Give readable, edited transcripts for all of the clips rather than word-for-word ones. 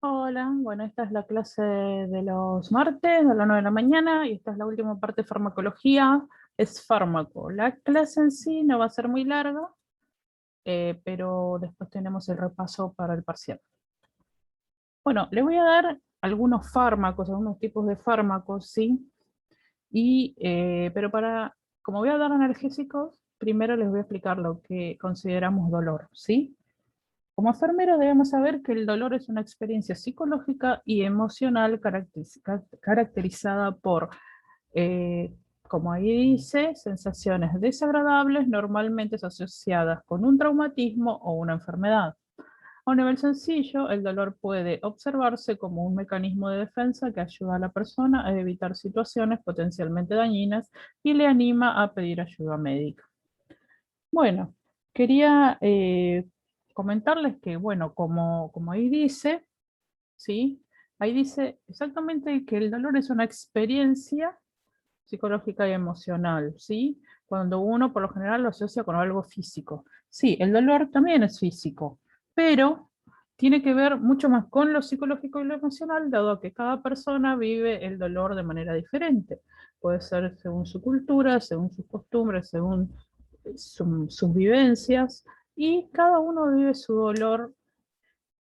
Hola, bueno, esta es la clase de los martes a las 9 de la mañana y esta es la última parte de farmacología, es fármaco. La clase en sí no va a ser muy larga, pero después tenemos el repaso para el parcial. Bueno, les voy a dar algunos fármacos, algunos tipos de fármacos, ¿sí? Pero como voy a dar analgésicos, primero les voy a explicar lo que consideramos dolor, ¿sí? Como enfermero debemos saber que el dolor es una experiencia psicológica y emocional caracterizada por, eh, como ahí dice, sensaciones desagradables normalmente asociadas con un traumatismo o una enfermedad. A un nivel sencillo, el dolor puede observarse como un mecanismo de defensa que ayuda a la persona a evitar situaciones potencialmente dañinas y le anima a pedir ayuda médica. Bueno, quería comentarles que, bueno, como ahí dice, ¿sí? Ahí dice exactamente que el dolor es una experiencia psicológica y emocional, ¿sí? Cuando uno por lo general lo asocia con algo físico. Sí, el dolor también es físico, pero tiene que ver mucho más con lo psicológico y lo emocional, dado que cada persona vive el dolor de manera diferente. Puede ser según su cultura, según sus costumbres, según sus vivencias, y cada uno vive su dolor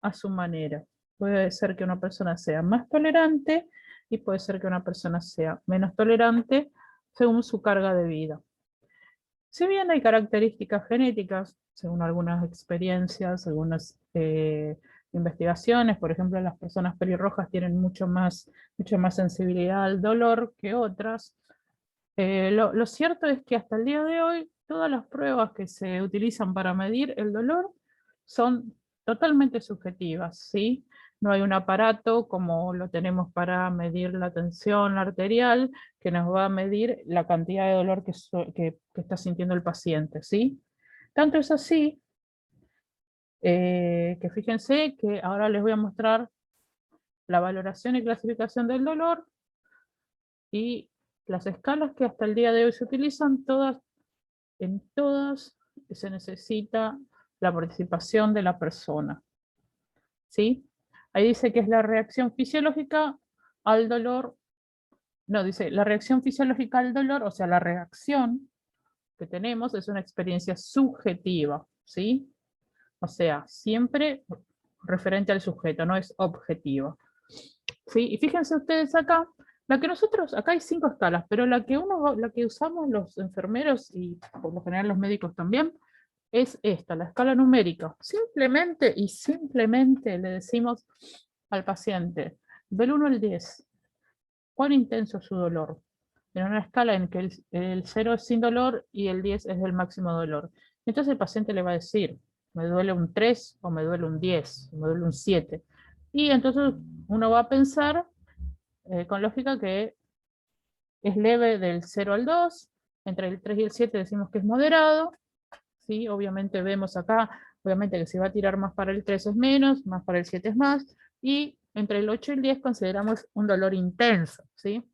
a su manera. Puede ser que una persona sea más tolerante y puede ser que una persona sea menos tolerante según su carga de vida. Si bien hay características genéticas, según algunas experiencias, algunas investigaciones, por ejemplo, las personas pelirrojas tienen mucho más sensibilidad al dolor que otras. Lo cierto es que hasta el día de hoy, todas las pruebas que se utilizan para medir el dolor son totalmente subjetivas, ¿sí? No hay un aparato como lo tenemos para medir la tensión arterial que nos va a medir la cantidad de dolor que está sintiendo el paciente, ¿sí? Tanto es así que fíjense que ahora les voy a mostrar la valoración y clasificación del dolor y las escalas que hasta el día de hoy se utilizan, en todas se necesita la participación de la persona, ¿sí? Ahí dice que es la reacción fisiológica al dolor, no, dice la reacción fisiológica al dolor, o sea, la reacción que tenemos es una experiencia subjetiva, ¿sí? O sea, siempre referente al sujeto, no es objetiva. ¿Sí? Y fíjense ustedes acá, la que nosotros, acá hay 5 escalas, pero la que usamos los enfermeros y por lo general los médicos también, es esta, la escala numérica. Simplemente le decimos al paciente, del 1 al 10, ¿cuán intenso es su dolor? En una escala en que el 0 es sin dolor y el 10 es del máximo dolor. Entonces el paciente le va a decir, me duele un 3 o me duele un 10, o me duele un 7. Y entonces uno va a pensar con lógica que es leve del 0 al 2, entre el 3 y el 7 decimos que es moderado, ¿sí? Obviamente vemos acá, obviamente que si va a tirar más para el 3 es menos, más para el 7 es más, y entre el 8 y el 10 consideramos un dolor intenso, ¿sí?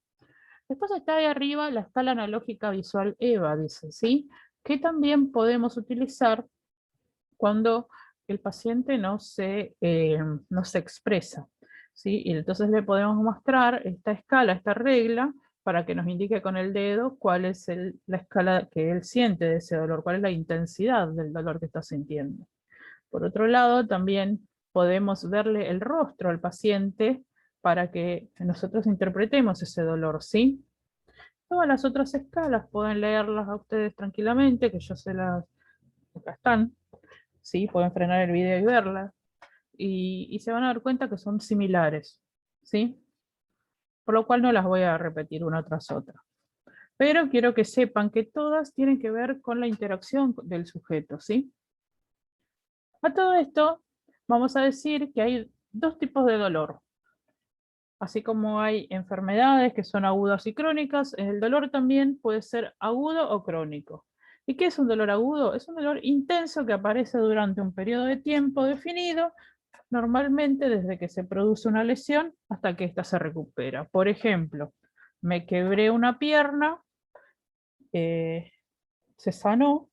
Después está ahí arriba la escala analógica visual EVA, dice, ¿sí? Que también podemos utilizar cuando el paciente no se expresa, ¿sí? Y entonces le podemos mostrar esta escala, esta regla, para que nos indique con el dedo cuál es la escala que él siente de ese dolor, cuál es la intensidad del dolor que está sintiendo. Por otro lado, también podemos verle el rostro al paciente para que nosotros interpretemos ese dolor, ¿sí? Todas las otras escalas pueden leerlas a ustedes tranquilamente, que yo se las, acá están, ¿sí? Pueden frenar el video y verlas, y se van a dar cuenta que son similares, ¿sí? Por lo cual no las voy a repetir una tras otra. Pero quiero que sepan que todas tienen que ver con la interacción del sujeto, ¿sí? A todo esto, vamos a decir que hay dos tipos de dolor. Así como hay enfermedades que son agudas y crónicas, el dolor también puede ser agudo o crónico. ¿Y qué es un dolor agudo? Es un dolor intenso que aparece durante un periodo de tiempo definido, normalmente desde que se produce una lesión hasta que ésta se recupera. Por ejemplo, me quebré una pierna, eh, se sanó,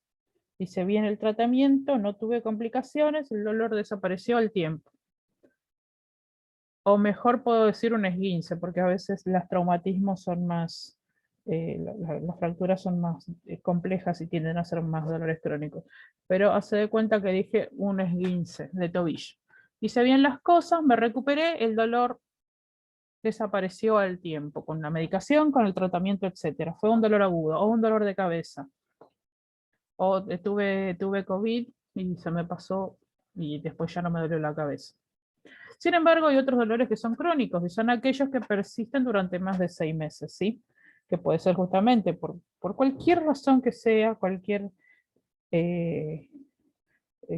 hice bien el tratamiento, no tuve complicaciones, el dolor desapareció al tiempo. o mejor puedo decir un esguince, porque a veces los traumatismos son más, las fracturas son más complejas y tienden a ser más dolores crónicos. Pero hace de cuenta que dije un esguince de tobillo. Hice bien las cosas, me recuperé, el dolor desapareció al tiempo, con la medicación, con el tratamiento, etc. Fue un dolor agudo o un dolor de cabeza. O tuve COVID y se me pasó y después ya no me dolió la cabeza. Sin embargo, hay otros dolores que son crónicos y son aquellos que persisten durante más de 6 meses, ¿sí? Que puede ser justamente por cualquier razón que sea, eh,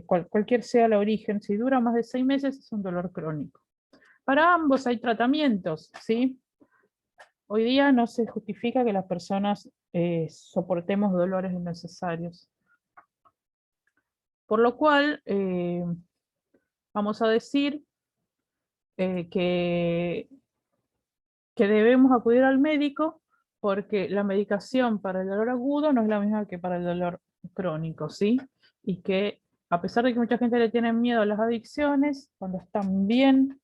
cualquier sea el origen, si dura más de 6 meses es un dolor crónico. Para ambos hay tratamientos, ¿sí? Hoy día no se justifica que las personas soportemos dolores innecesarios. Por lo cual, vamos a decir que debemos acudir al médico porque la medicación para el dolor agudo no es la misma que para el dolor crónico, ¿sí? Y que a pesar de que mucha gente le tiene miedo a las adicciones, cuando están bien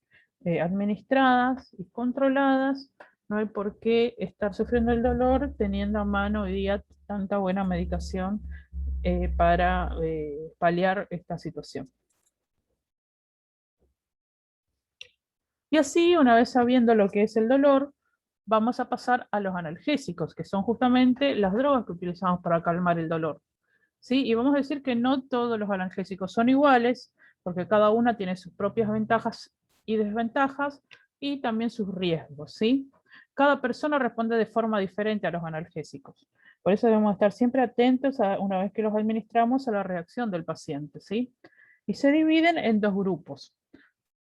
administradas y controladas, no hay por qué estar sufriendo el dolor teniendo a mano hoy día tanta buena medicación para paliar esta situación. Y así, una vez sabiendo lo que es el dolor, vamos a pasar a los analgésicos, que son justamente las drogas que utilizamos para calmar el dolor. ¿Sí? Y vamos a decir que no todos los analgésicos son iguales, porque cada una tiene sus propias ventajas y desventajas y también sus riesgos, ¿sí? Cada persona responde de forma diferente a los analgésicos. Por eso debemos estar siempre atentos una vez que los administramos a la reacción del paciente, ¿sí? Y se dividen en dos grupos.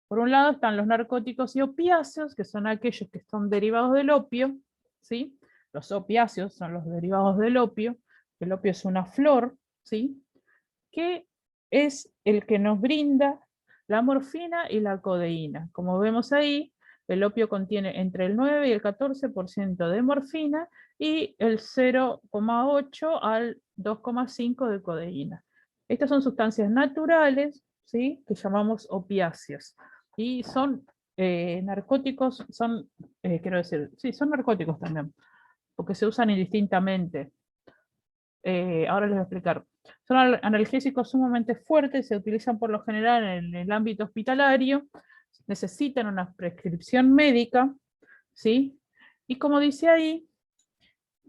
Por un lado están los narcóticos y opiáceos, que son aquellos que son derivados del opio, ¿sí? Los opiáceos son los derivados del opio. El opio es una flor, ¿sí? Que es el que nos brinda la morfina y la codeína. Como vemos ahí, el opio contiene entre el 9 y el 14% de morfina y el 0,8 al 2,5 de codeína. Estas son sustancias naturales, ¿sí? Que llamamos opiáceos. Y son narcóticos, quiero decir, sí, son narcóticos también, porque se usan indistintamente. Ahora les voy a explicar. Son analgésicos sumamente fuertes, se utilizan por lo general en el ámbito hospitalario, necesitan una prescripción médica, ¿sí? Y como dice ahí,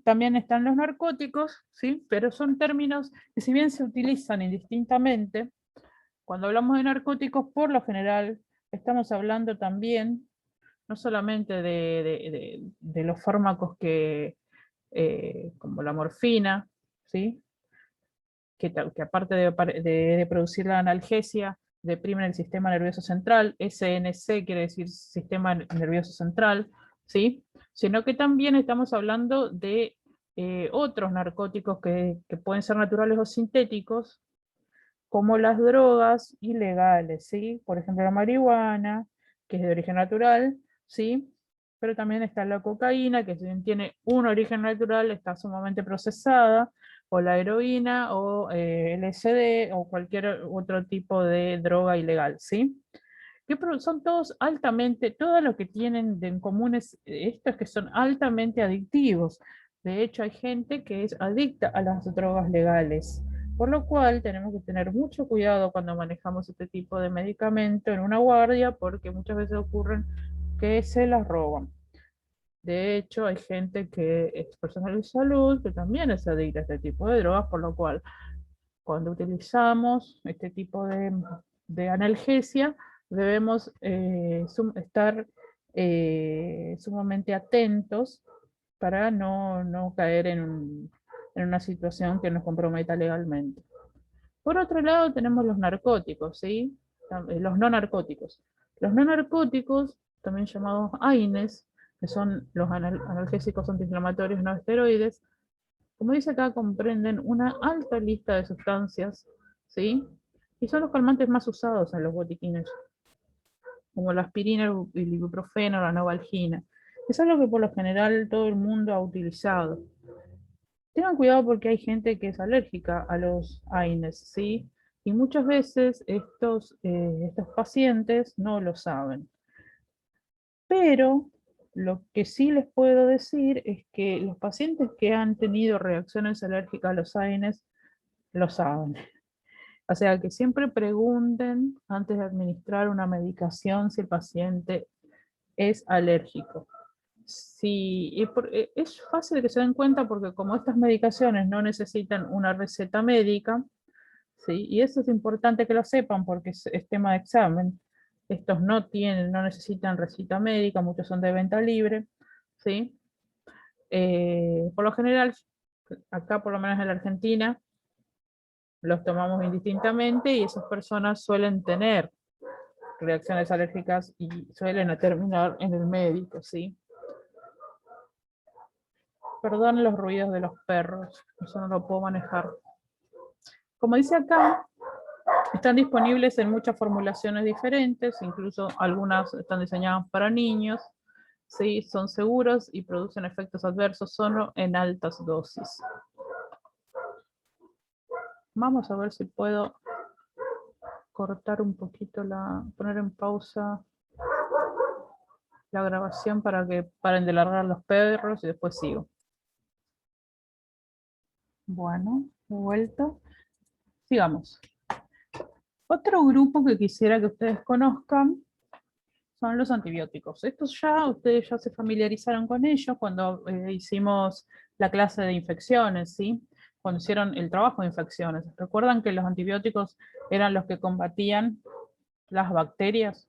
también están los narcóticos, ¿sí? Pero son términos que si bien se utilizan indistintamente, cuando hablamos de narcóticos, por lo general, estamos hablando también no solamente de los fármacos como la morfina, ¿sí? Que aparte de producir la analgesia, deprimen el sistema nervioso central, SNC quiere decir sistema nervioso central, ¿sí? Sino que también estamos hablando de otros narcóticos que pueden ser naturales o sintéticos, como las drogas ilegales, ¿sí? Por ejemplo, la marihuana, que es de origen natural, ¿sí? Pero también está la cocaína, que si bien tiene un origen natural, está sumamente procesada, o la heroína, o LSD, o cualquier otro tipo de droga ilegal, ¿sí? Que son todos altamente, todo lo que tienen en común es estos que son altamente adictivos. De hecho, hay gente que es adicta a las drogas legales, por lo cual tenemos que tener mucho cuidado cuando manejamos este tipo de medicamento en una guardia, porque muchas veces ocurren que se las roban. De hecho, hay gente que es personal de salud que también es adicta a este tipo de drogas, por lo cual cuando utilizamos este tipo de analgesia, debemos estar sumamente atentos para no caer en una situación que nos comprometa legalmente. Por otro lado, tenemos los narcóticos, ¿sí? Los no narcóticos. Los no narcóticos, también llamados AINES, que son los analgésicos antiinflamatorios no esteroides, como dice acá, comprenden una alta lista de sustancias, ¿sí? Y son los calmantes más usados en los botiquines, como la aspirina, el ibuprofeno, la novalgina. Es algo que por lo general todo el mundo ha utilizado. Tengan cuidado porque hay gente que es alérgica a los AINES, ¿sí? Y muchas veces estos pacientes no lo saben. Pero lo que sí les puedo decir es que los pacientes que han tenido reacciones alérgicas a los AINES lo saben. O sea, que siempre pregunten antes de administrar una medicación si el paciente es alérgico. Es fácil que se den cuenta porque como estas medicaciones no necesitan una receta médica, ¿sí? Y eso es importante que lo sepan porque es tema de examen. Estos no necesitan receta médica, muchos son de venta libre, ¿sí? Por lo general, acá por lo menos en la Argentina, los tomamos indistintamente y esas personas suelen tener reacciones alérgicas y suelen terminar en el médico, ¿sí? Perdón los ruidos de los perros, eso no lo puedo manejar. Como dice acá, están disponibles en muchas formulaciones diferentes, incluso algunas están diseñadas para niños, ¿sí? Son seguros y producen efectos adversos solo en altas dosis. Vamos a ver si puedo cortar un poquito poner en pausa la grabación para que paren de largar los perros y después sigo. Bueno, de vuelta. Sigamos. Otro grupo que quisiera que ustedes conozcan son los antibióticos. Estos ustedes ya se familiarizaron con ellos cuando hicimos la clase de infecciones, ¿sí? Cuando hicieron el trabajo de infecciones. ¿Recuerdan que los antibióticos eran los que combatían las bacterias?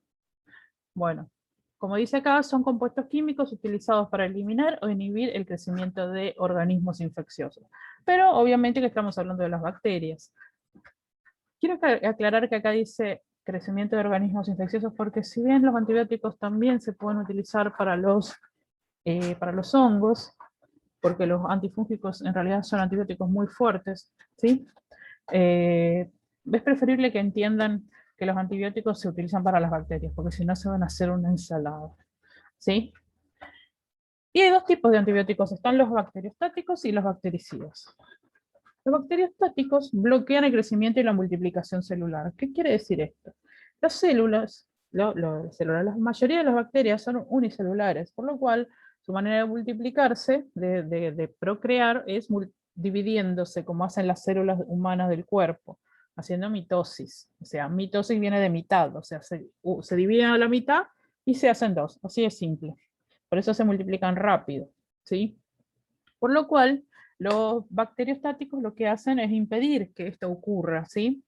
Bueno, como dice acá, son compuestos químicos utilizados para eliminar o inhibir el crecimiento de organismos infecciosos. Pero obviamente que estamos hablando de las bacterias. Quiero aclarar que acá dice crecimiento de organismos infecciosos porque si bien los antibióticos también se pueden utilizar para los hongos, porque los antifúngicos en realidad son antibióticos muy fuertes, ¿sí? Es preferible que entiendan que los antibióticos se utilizan para las bacterias, porque si no se van a hacer una ensalada, ¿sí? Y hay dos tipos de antibióticos, están los bacteriostáticos y los bactericidas. Los bacteriostáticos bloquean el crecimiento y la multiplicación celular. ¿Qué quiere decir esto? Las células, la mayoría de las bacterias son unicelulares, por lo cual su manera de multiplicarse, de procrear, es dividiéndose como hacen las células humanas del cuerpo, haciendo mitosis. O sea, mitosis viene de mitad, o sea, se dividen a la mitad y se hacen dos, así de simple. Por eso se multiplican rápido, ¿sí? Por lo cual, los bacteriostáticos lo que hacen es impedir que esto ocurra, ¿sí?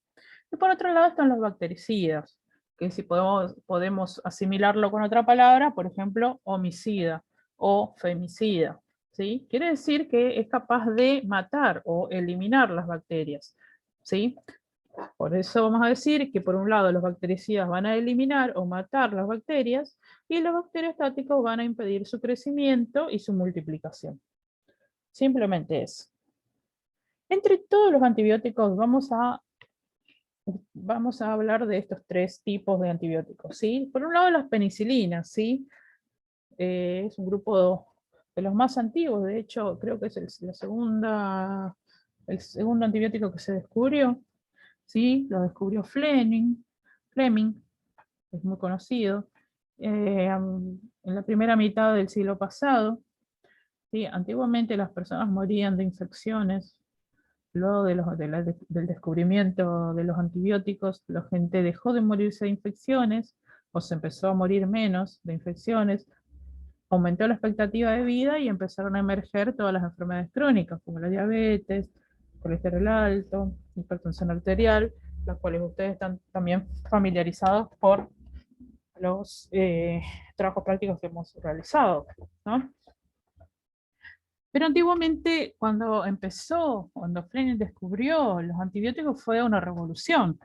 Y por otro lado están los bactericidas, que si podemos asimilarlo con otra palabra, por ejemplo, homicida o femicida, ¿sí? Quiere decir que es capaz de matar o eliminar las bacterias, ¿sí? Por eso vamos a decir que por un lado los bactericidas van a eliminar o matar las bacterias y los bacteriostáticos van a impedir su crecimiento y su multiplicación. Simplemente eso. Entre todos los antibióticos vamos a hablar de estos tres tipos de antibióticos, ¿sí? Por un lado las penicilinas, ¿sí? Es un grupo de los más antiguos, de hecho creo que es el segundo antibiótico que se descubrió, ¿sí? Lo descubrió Fleming, es muy conocido, en la primera mitad del siglo pasado, ¿sí? Antiguamente las personas morían de infecciones. Luego del descubrimiento de los antibióticos, la gente dejó de morirse de infecciones o se empezó a morir menos de infecciones, aumentó la expectativa de vida y empezaron a emerger todas las enfermedades crónicas, como la diabetes, colesterol alto, hipertensión arterial, las cuales ustedes están también familiarizados por los trabajos prácticos que hemos realizado, ¿no? Pero antiguamente, cuando Fleming descubrió los antibióticos, fue una revolución,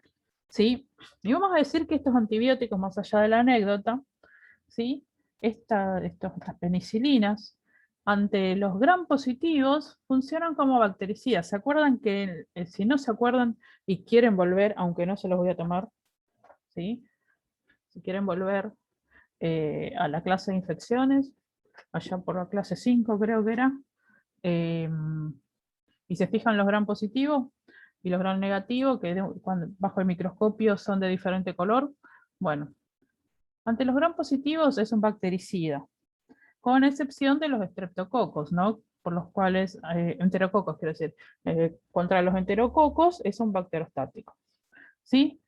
¿sí? Y vamos a decir que estos antibióticos, más allá de la anécdota, ¿sí? Estas penicilinas, ante los gram positivos, funcionan como bactericidas. ¿Se acuerdan que, si no se acuerdan y quieren volver, aunque no se los voy a tomar, ¿sí? Si quieren volver a la clase de infecciones, allá por la clase 5 creo que era, y se fijan los gram positivos y los gram negativos, que bajo el microscopio son de diferente color. Bueno, Ante los gram positivos es un bactericida, con excepción de los estreptococos, ¿no? Por los cuales, enterococos quiero decir, contra los enterococos es un bacterostático, ¿sí?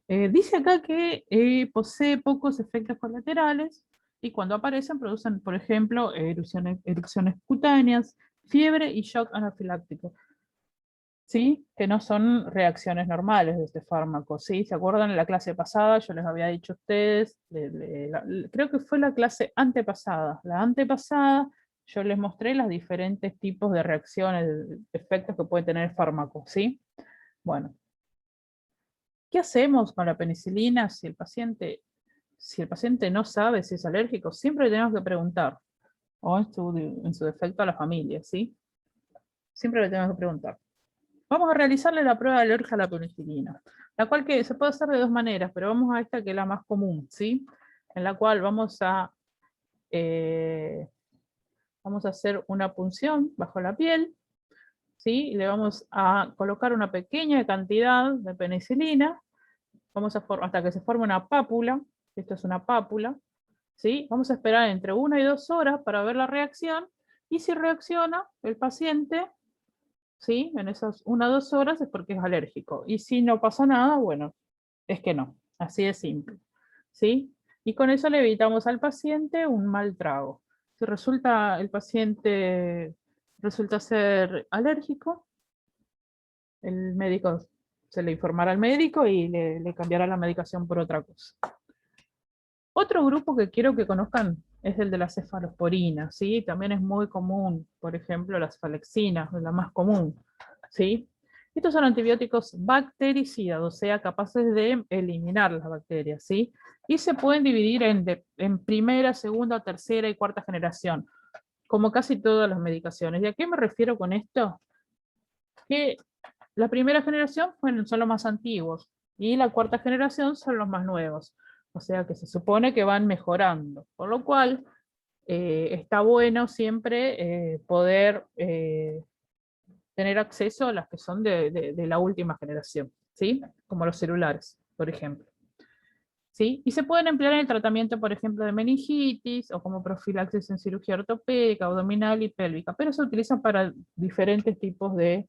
Dice acá que posee pocos efectos colaterales y cuando aparecen producen, por ejemplo, erupciones cutáneas, fiebre y shock anafiláctico. ¿Sí? Que no son reacciones normales de este fármaco, ¿sí? ¿Se acuerdan en la clase pasada? Yo les había dicho a ustedes, creo que fue la clase antepasada. La antepasada yo les mostré los diferentes tipos de reacciones, de efectos que puede tener el fármaco, ¿sí? Bueno, ¿qué hacemos con la penicilina si el paciente no sabe si es alérgico? Siempre tenemos que preguntar, o en su defecto a la familia, ¿sí? Siempre le tenemos que preguntar. Vamos a realizarle la prueba de alergia a la penicilina, la cual que se puede hacer de dos maneras, pero vamos a esta que es la más común, ¿sí? En la cual vamos a hacer una punción bajo la piel, ¿sí? Y le vamos a colocar una pequeña cantidad de penicilina, hasta que se forme una pápula, esto es una pápula, ¿sí? Vamos a esperar entre 1 y 2 horas para ver la reacción, y si reacciona el paciente, ¿sí? En esas 1 o 2 horas es porque es alérgico. Y si no pasa nada, bueno, es que no. Así de simple. ¿Sí? Y con eso le evitamos al paciente un mal trago. Si el paciente resulta ser alérgico, el médico se le informará al médico y le cambiará la medicación por otra cosa. Otro grupo que quiero que conozcan es el de las cefalosporinas, ¿sí? También es muy común, por ejemplo, las falexinas, la más común, ¿sí? Estos son antibióticos bactericidas, o sea, capaces de eliminar las bacterias, ¿sí? Y se pueden dividir en primera, segunda, tercera y cuarta generación, como casi todas las medicaciones. ¿Y a qué me refiero con esto? Que la primera generación son los más antiguos y la cuarta generación son los más nuevos. O sea que se supone que van mejorando, por lo cual está bueno siempre poder tener acceso a las que son de la última generación, ¿sí? Como los celulares, por ejemplo. ¿Sí? Y se pueden emplear en el tratamiento, por ejemplo, de meningitis o como profilaxis en cirugía ortopédica, abdominal y pélvica, pero se utilizan para diferentes tipos eh,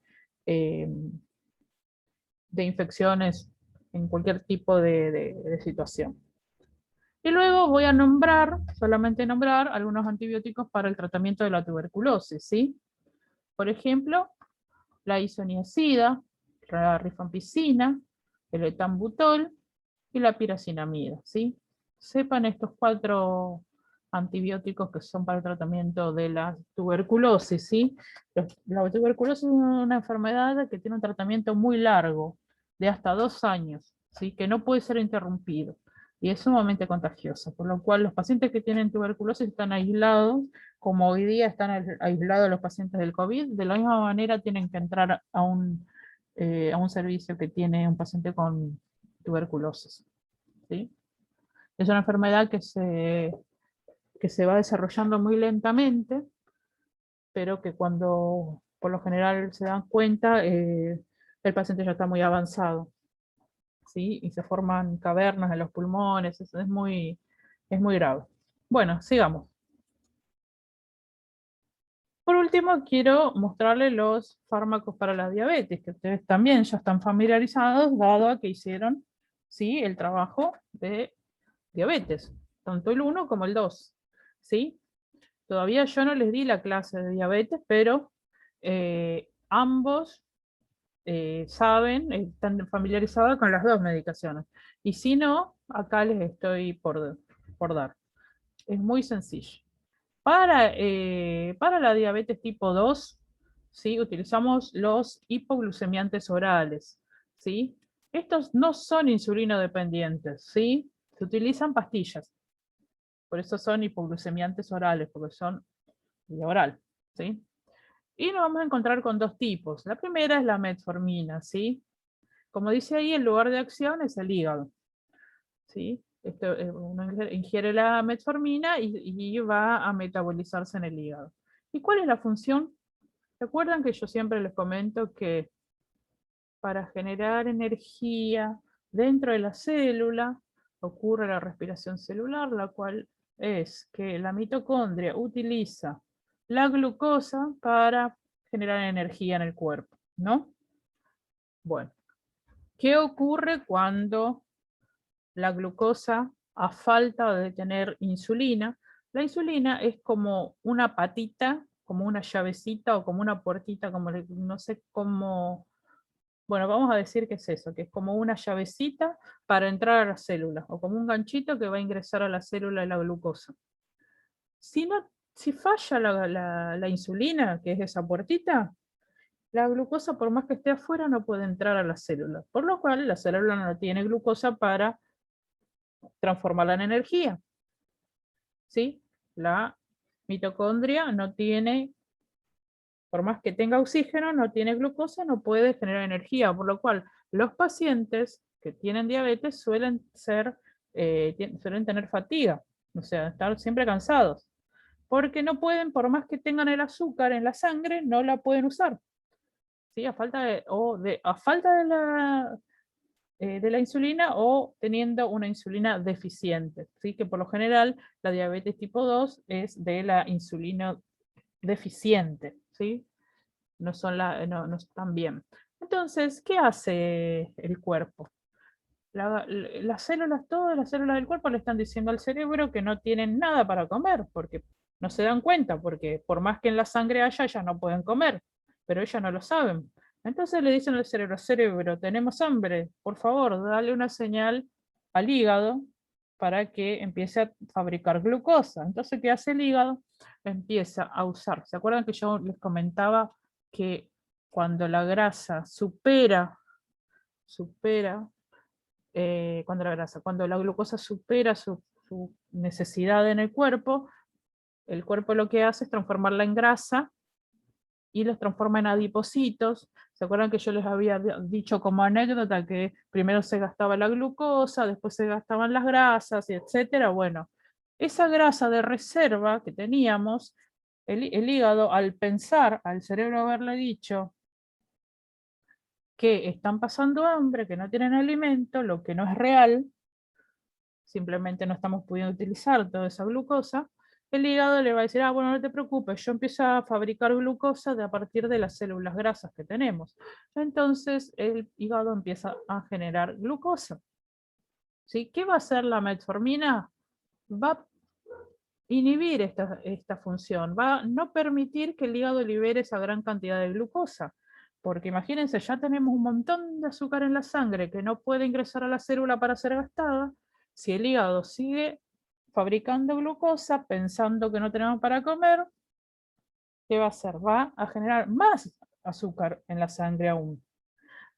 de infecciones en cualquier tipo de situación. Y luego voy a solamente nombrar algunos antibióticos para el tratamiento de la tuberculosis, ¿sí? Por ejemplo, la isoniazida, la rifampicina, el etambutol y la piracinamida, ¿sí? Sepan estos 4 antibióticos que son para el tratamiento de la tuberculosis, ¿sí? La tuberculosis es una enfermedad que tiene un tratamiento muy largo, de hasta 2 años, ¿sí? Que no puede ser interrumpido y es sumamente contagiosa, por lo cual los pacientes que tienen tuberculosis están aislados, como hoy día están aislados los pacientes del COVID, de la misma manera tienen que entrar a un servicio que tiene un paciente con tuberculosis, ¿sí? Es una enfermedad que se va desarrollando muy lentamente, pero que cuando por lo general se dan cuenta, el paciente ya está muy avanzado, ¿sí? Y se forman cavernas en los pulmones, es muy grave. Bueno, sigamos. Por último, quiero mostrarles los fármacos para la diabetes, que ustedes también ya están familiarizados, dado a que hicieron, ¿sí?, el trabajo de diabetes, tanto el 1 como el 2, ¿sí? Todavía yo no les di la clase de diabetes, pero ambos saben, están familiarizados con las dos medicaciones. Y si no, acá les estoy por dar. Es muy sencillo. Para la diabetes tipo 2, ¿sí?, utilizamos los hipoglucemiantes orales, ¿sí? Estos no son insulino dependientes, ¿sí? Se utilizan pastillas. Por eso son hipoglucemiantes orales, porque son de oral, ¿sí? Y nos vamos a encontrar con 2 tipos. La primera es la metformina, ¿sí? Como dice ahí, el lugar de acción es el hígado, ¿sí? Uno ingiere la metformina y va a metabolizarse en el hígado. ¿Y cuál es la función? ¿Recuerdan que yo siempre les comento que para generar energía dentro de la célula, ocurre la respiración celular, la cual es que la mitocondria utiliza la glucosa para generar energía en el cuerpo, ¿no? Bueno, ¿qué ocurre cuando la glucosa, a falta de tener insulina? La insulina es como una patita, como una llavecita o como una puertita, como no sé cómo, bueno, vamos a decir que es eso, que es como una llavecita para entrar a las células, o como un ganchito que va a ingresar a la célula de la glucosa. Si, no, si falla la insulina, que es esa puertita, la glucosa, por más que esté afuera, no puede entrar a la célula, por lo cual la célula no tiene glucosa para transformarla en energía. ¿Sí? La mitocondria no tiene, por más que tenga oxígeno, no tiene glucosa, no puede generar energía, por lo cual los pacientes que tienen diabetes suelen tener fatiga, o sea, estar siempre cansados, porque no pueden, por más que tengan el azúcar en la sangre, no la pueden usar. ¿Sí? A falta de la insulina o teniendo una insulina deficiente. ¿Sí? Que por lo general la diabetes tipo 2 es de la insulina deficiente. ¿Sí? No están bien. Entonces, ¿qué hace el cuerpo? Las células, todas las células del cuerpo le están diciendo al cerebro que no tienen nada para comer, porque no se dan cuenta, porque por más que en la sangre haya, ellas no pueden comer, pero ellas no lo saben. Entonces le dicen al cerebro, cerebro, tenemos hambre, por favor, dale una señal al hígado para que empiece a fabricar glucosa. Entonces, ¿qué hace el hígado? Empieza a usar. ¿Se acuerdan que yo les comentaba que cuando la grasa supera cuando la glucosa supera su necesidad en el cuerpo lo que hace es transformarla en grasa y los transforma en adipocitos? ¿Se acuerdan que yo les había dicho como anécdota que primero se gastaba la glucosa, después se gastaban las grasas, y etcétera? Bueno, esa grasa de reserva que teníamos, el hígado, al pensar, al cerebro haberle dicho que están pasando hambre, que no tienen alimento, lo que no es real, simplemente no estamos pudiendo utilizar toda esa glucosa, el hígado le va a decir, ah, bueno, no te preocupes, yo empiezo a fabricar glucosa a partir de las células grasas que tenemos. Entonces el hígado empieza a generar glucosa. ¿Sí? ¿Qué va a hacer la metformina? Va a inhibir esta función, va a no permitir que el hígado libere esa gran cantidad de glucosa. Porque imagínense, ya tenemos un montón de azúcar en la sangre que no puede ingresar a la célula para ser gastada. Si el hígado sigue fabricando glucosa pensando que no tenemos para comer, ¿qué va a hacer? Va a generar más azúcar en la sangre aún.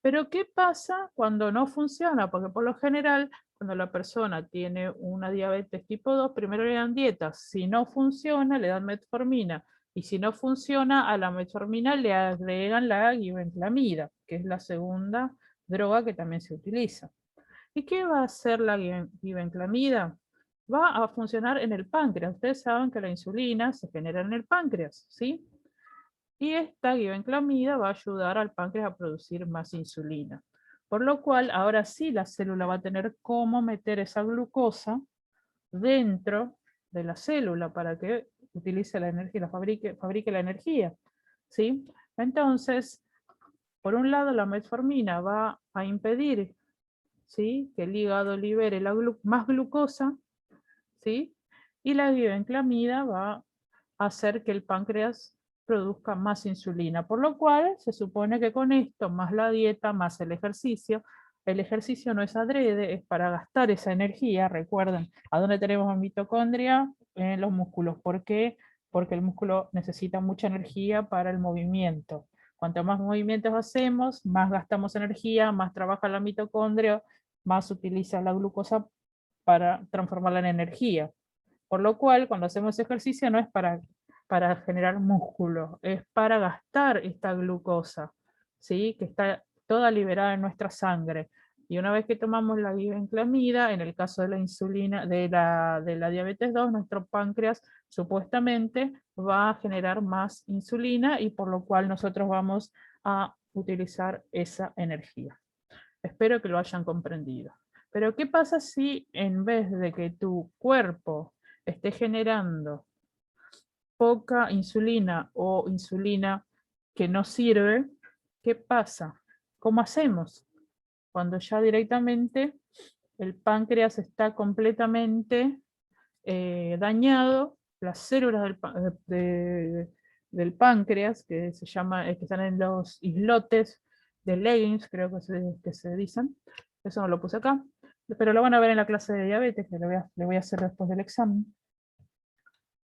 Pero ¿qué pasa cuando no funciona? Porque por lo general, cuando la persona tiene una diabetes tipo 2, primero le dan dietas. Si no funciona, le dan metformina. Y si no funciona, a la metformina le agregan la glibenclamida, que es la segunda droga que también se utiliza. ¿Y qué va a hacer la glibenclamida? Va a funcionar en el páncreas. Ustedes saben que la insulina se genera en el páncreas, ¿sí? Y esta glibenclamida va a ayudar al páncreas a producir más insulina. Por lo cual, ahora sí la célula va a tener cómo meter esa glucosa dentro de la célula para que utilice la energía, fabrique la energía. ¿Sí? Entonces, por un lado, la metformina va a impedir, ¿sí?, que el hígado libere más glucosa, ¿sí? Y la glibenclamida va a hacer que el páncreas produzca más insulina, por lo cual se supone que con esto, más la dieta, más el ejercicio no es adrede, es para gastar esa energía. Recuerden, ¿a dónde tenemos mitocondria? En los músculos. ¿Por qué? Porque el músculo necesita mucha energía para el movimiento. Cuanto más movimientos hacemos, más gastamos energía, más trabaja la mitocondria, más utiliza la glucosa para transformarla en energía. Por lo cual, cuando hacemos ejercicio no es para generar músculo, es para gastar esta glucosa, ¿sí?, que está toda liberada en nuestra sangre. Y una vez que tomamos la glibenclamida, en el caso de la insulina, de la diabetes 2, nuestro páncreas supuestamente va a generar más insulina y por lo cual nosotros vamos a utilizar esa energía. Espero que lo hayan comprendido. Pero ¿qué pasa si en vez de que tu cuerpo esté generando poca insulina o insulina que no sirve, qué pasa? ¿Cómo hacemos? Cuando ya directamente el páncreas está completamente dañado, las células del páncreas, que se llama, que están en los islotes de Leigh, creo que se dicen, eso no lo puse acá, pero lo van a ver en la clase de diabetes, que le voy a hacer después del examen.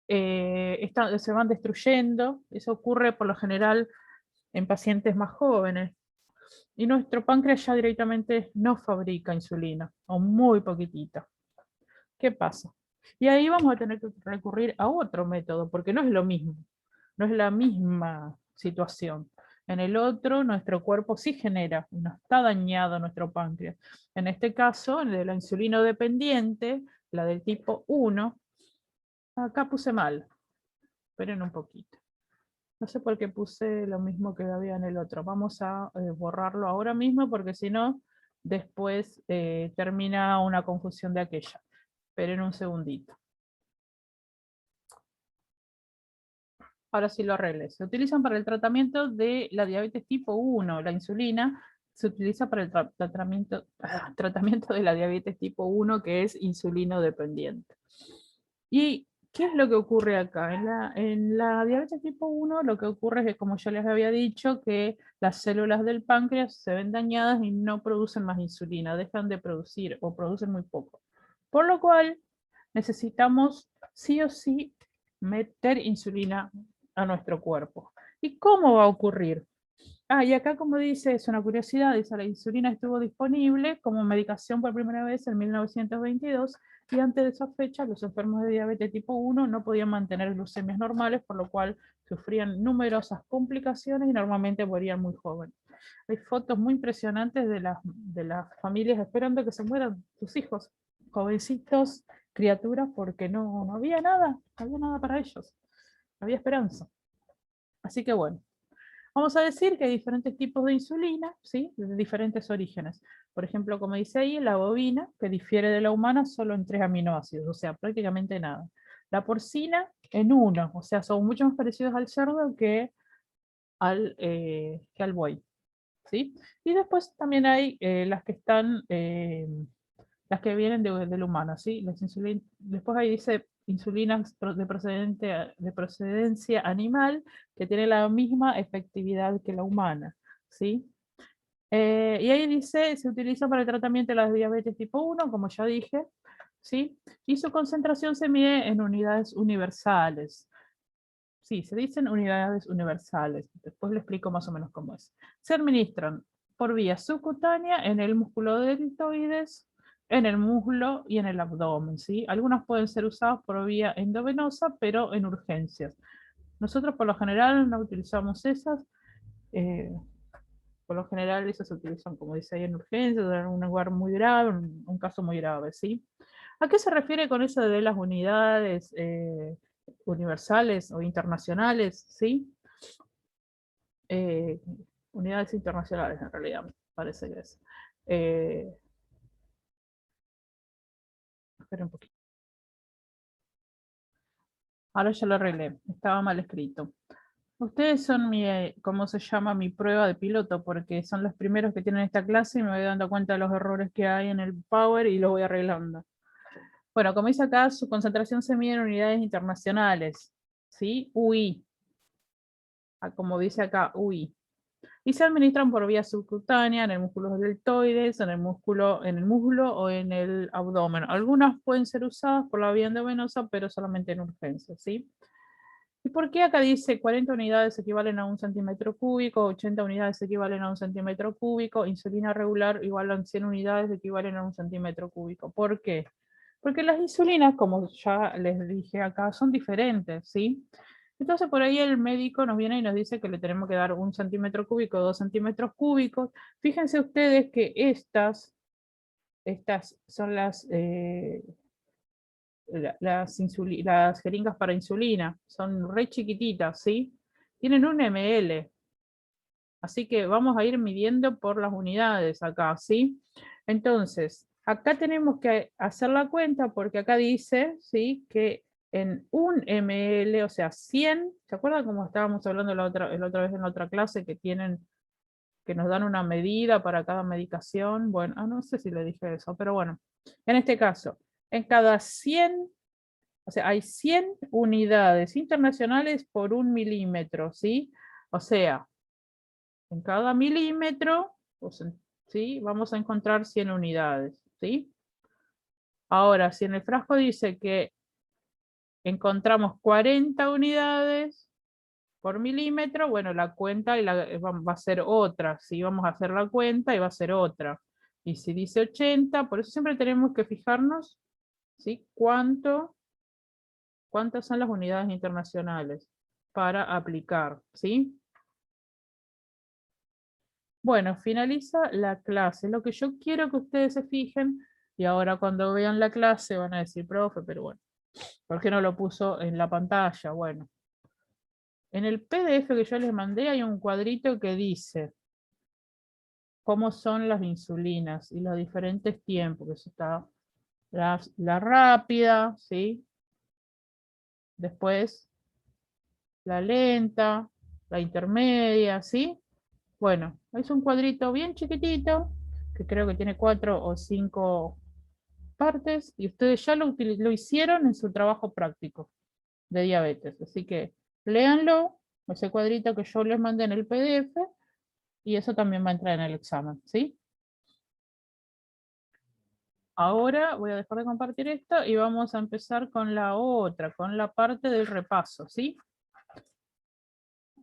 Se van destruyendo, eso ocurre por lo general en pacientes más jóvenes, y nuestro páncreas ya directamente no fabrica insulina, o muy poquitita. ¿Qué pasa? Y ahí vamos a tener que recurrir a otro método, porque no es lo mismo, no es la misma situación. En el otro, nuestro cuerpo sí genera, no está dañado nuestro páncreas. En este caso, de la insulina dependiente, la del tipo 1, acá puse mal, esperen un poquito. No sé por qué puse lo mismo que había en el otro. Vamos a borrarlo ahora mismo, porque si no, después termina una confusión de aquella. Esperen un segundito. Ahora sí lo arreglé. Se utilizan para el tratamiento de la diabetes tipo 1. La insulina se utiliza para el tratamiento de la diabetes tipo 1, que es insulino dependiente. ¿Y qué es lo que ocurre acá? En la diabetes tipo 1 lo que ocurre es que, como yo les había dicho, que las células del páncreas se ven dañadas y no producen más insulina, dejan de producir o producen muy poco. Por lo cual necesitamos sí o sí meter insulina a nuestro cuerpo. ¿Y cómo va a ocurrir? Y acá, como dice, es una curiosidad, dice, la insulina estuvo disponible como medicación por primera vez en 1922, y antes de esa fecha los enfermos de diabetes tipo 1 no podían mantener glucemias normales, por lo cual sufrían numerosas complicaciones y normalmente morían muy jóvenes. Hay fotos muy impresionantes de las familias esperando que se mueran sus hijos, jovencitos, criaturas, porque no había nada, no había nada para ellos, no había esperanza. Así que bueno, vamos a decir que hay diferentes tipos de insulina, ¿sí? De diferentes orígenes. Por ejemplo, como dice ahí, la bovina, que difiere de la humana solo en 3 aminoácidos, o sea, prácticamente nada. La porcina en 1, o sea, son mucho más parecidos al cerdo que al buey, ¿sí? Y después también hay las que están, las que vienen del humano, ¿sí? Después ahí dice insulinas de procedencia animal, que tiene la misma efectividad que la humana, ¿sí? Y ahí dice, se utiliza para el tratamiento de la diabetes tipo 1, como ya dije, ¿sí? Y su concentración se mide en unidades universales. Sí, se dicen unidades universales. Después le explico más o menos cómo es. Se administran por vía subcutánea en el músculo deltoides, en el muslo y en el abdomen, ¿sí? Algunas pueden ser usadas por vía endovenosa, pero en urgencias. Nosotros por lo general no utilizamos esas. eh, por lo general esas se utilizan, como dice ahí, en urgencias, en un lugar muy grave, un caso muy grave, ¿sí? ¿A qué se refiere con eso de las unidades universales o internacionales? ¿Sí? Eh, unidades internacionales, en realidad, me parece que es. Eh, espera un poquito. Ahora ya lo arreglé, estaba mal escrito. Ustedes son mi, ¿cómo se llama? Mi prueba de piloto, porque son los primeros que tienen esta clase y me voy dando cuenta de los errores que hay en el Power y los voy arreglando. Bueno, como dice acá, su concentración se mide en unidades internacionales, ¿sí? UI, como dice acá, UI. Y se administran por vía subcutánea en el músculo deltoides, en el muslo o en el abdomen. Algunas pueden ser usadas por la vía endovenosa, pero solamente en urgencias, ¿sí? ¿Y por qué acá dice 40 unidades equivalen a 1 centímetro cúbico, 80 unidades equivalen a 1 centímetro cúbico, insulina regular igual a 100 unidades equivalen a 1 centímetro cúbico? ¿Por qué? Porque las insulinas, como ya les dije acá, son diferentes, ¿sí? Entonces por ahí el médico nos viene y nos dice que le tenemos que dar 1 centímetro cúbico, 2 centímetros cúbicos. Fíjense ustedes que estas son las jeringas para insulina, son re chiquititas, ¿sí? Tienen 1 ml, así que vamos a ir midiendo por las unidades acá, ¿sí? Entonces, Acá tenemos que hacer la cuenta porque acá dice, ¿sí?, que en 1 ml, o sea, 100, ¿se acuerdan cómo estábamos hablando la otra vez en la otra clase que nos dan una medida para cada medicación? Bueno, no sé si le dije eso, pero bueno, en este caso, en cada 100, o sea, hay 100 unidades internacionales por 1 milímetro, ¿sí? O sea, en cada milímetro, pues, ¿sí?, vamos a encontrar 100 unidades, ¿sí? Ahora, si en el frasco dice que encontramos 40 unidades por milímetro, bueno, la cuenta va a ser otra, ¿sí? Vamos a hacer la cuenta y va a ser otra. Y si dice 80, por eso siempre tenemos que fijarnos, ¿sí?, cuántas son las unidades internacionales para aplicar, ¿sí? Bueno, finaliza la clase. Lo que yo quiero que ustedes se fijen, y ahora cuando vean la clase van a decir, profe, pero bueno, ¿por qué no lo puso en la pantalla? Bueno, en el PDF que yo les mandé hay un cuadrito que dice cómo son las insulinas y los diferentes tiempos, que eso está la rápida, ¿sí? Después la lenta, la intermedia, ¿sí? Bueno, es un cuadrito bien chiquitito, que creo que tiene 4 o 5 partes, y ustedes ya lo hicieron en su trabajo práctico de diabetes. Así que léanlo, ese cuadrito que yo les mandé en el PDF, y eso también va a entrar en el examen, ¿sí? Ahora voy a dejar de compartir esto y vamos a empezar con la otra, con la parte del repaso, ¿sí?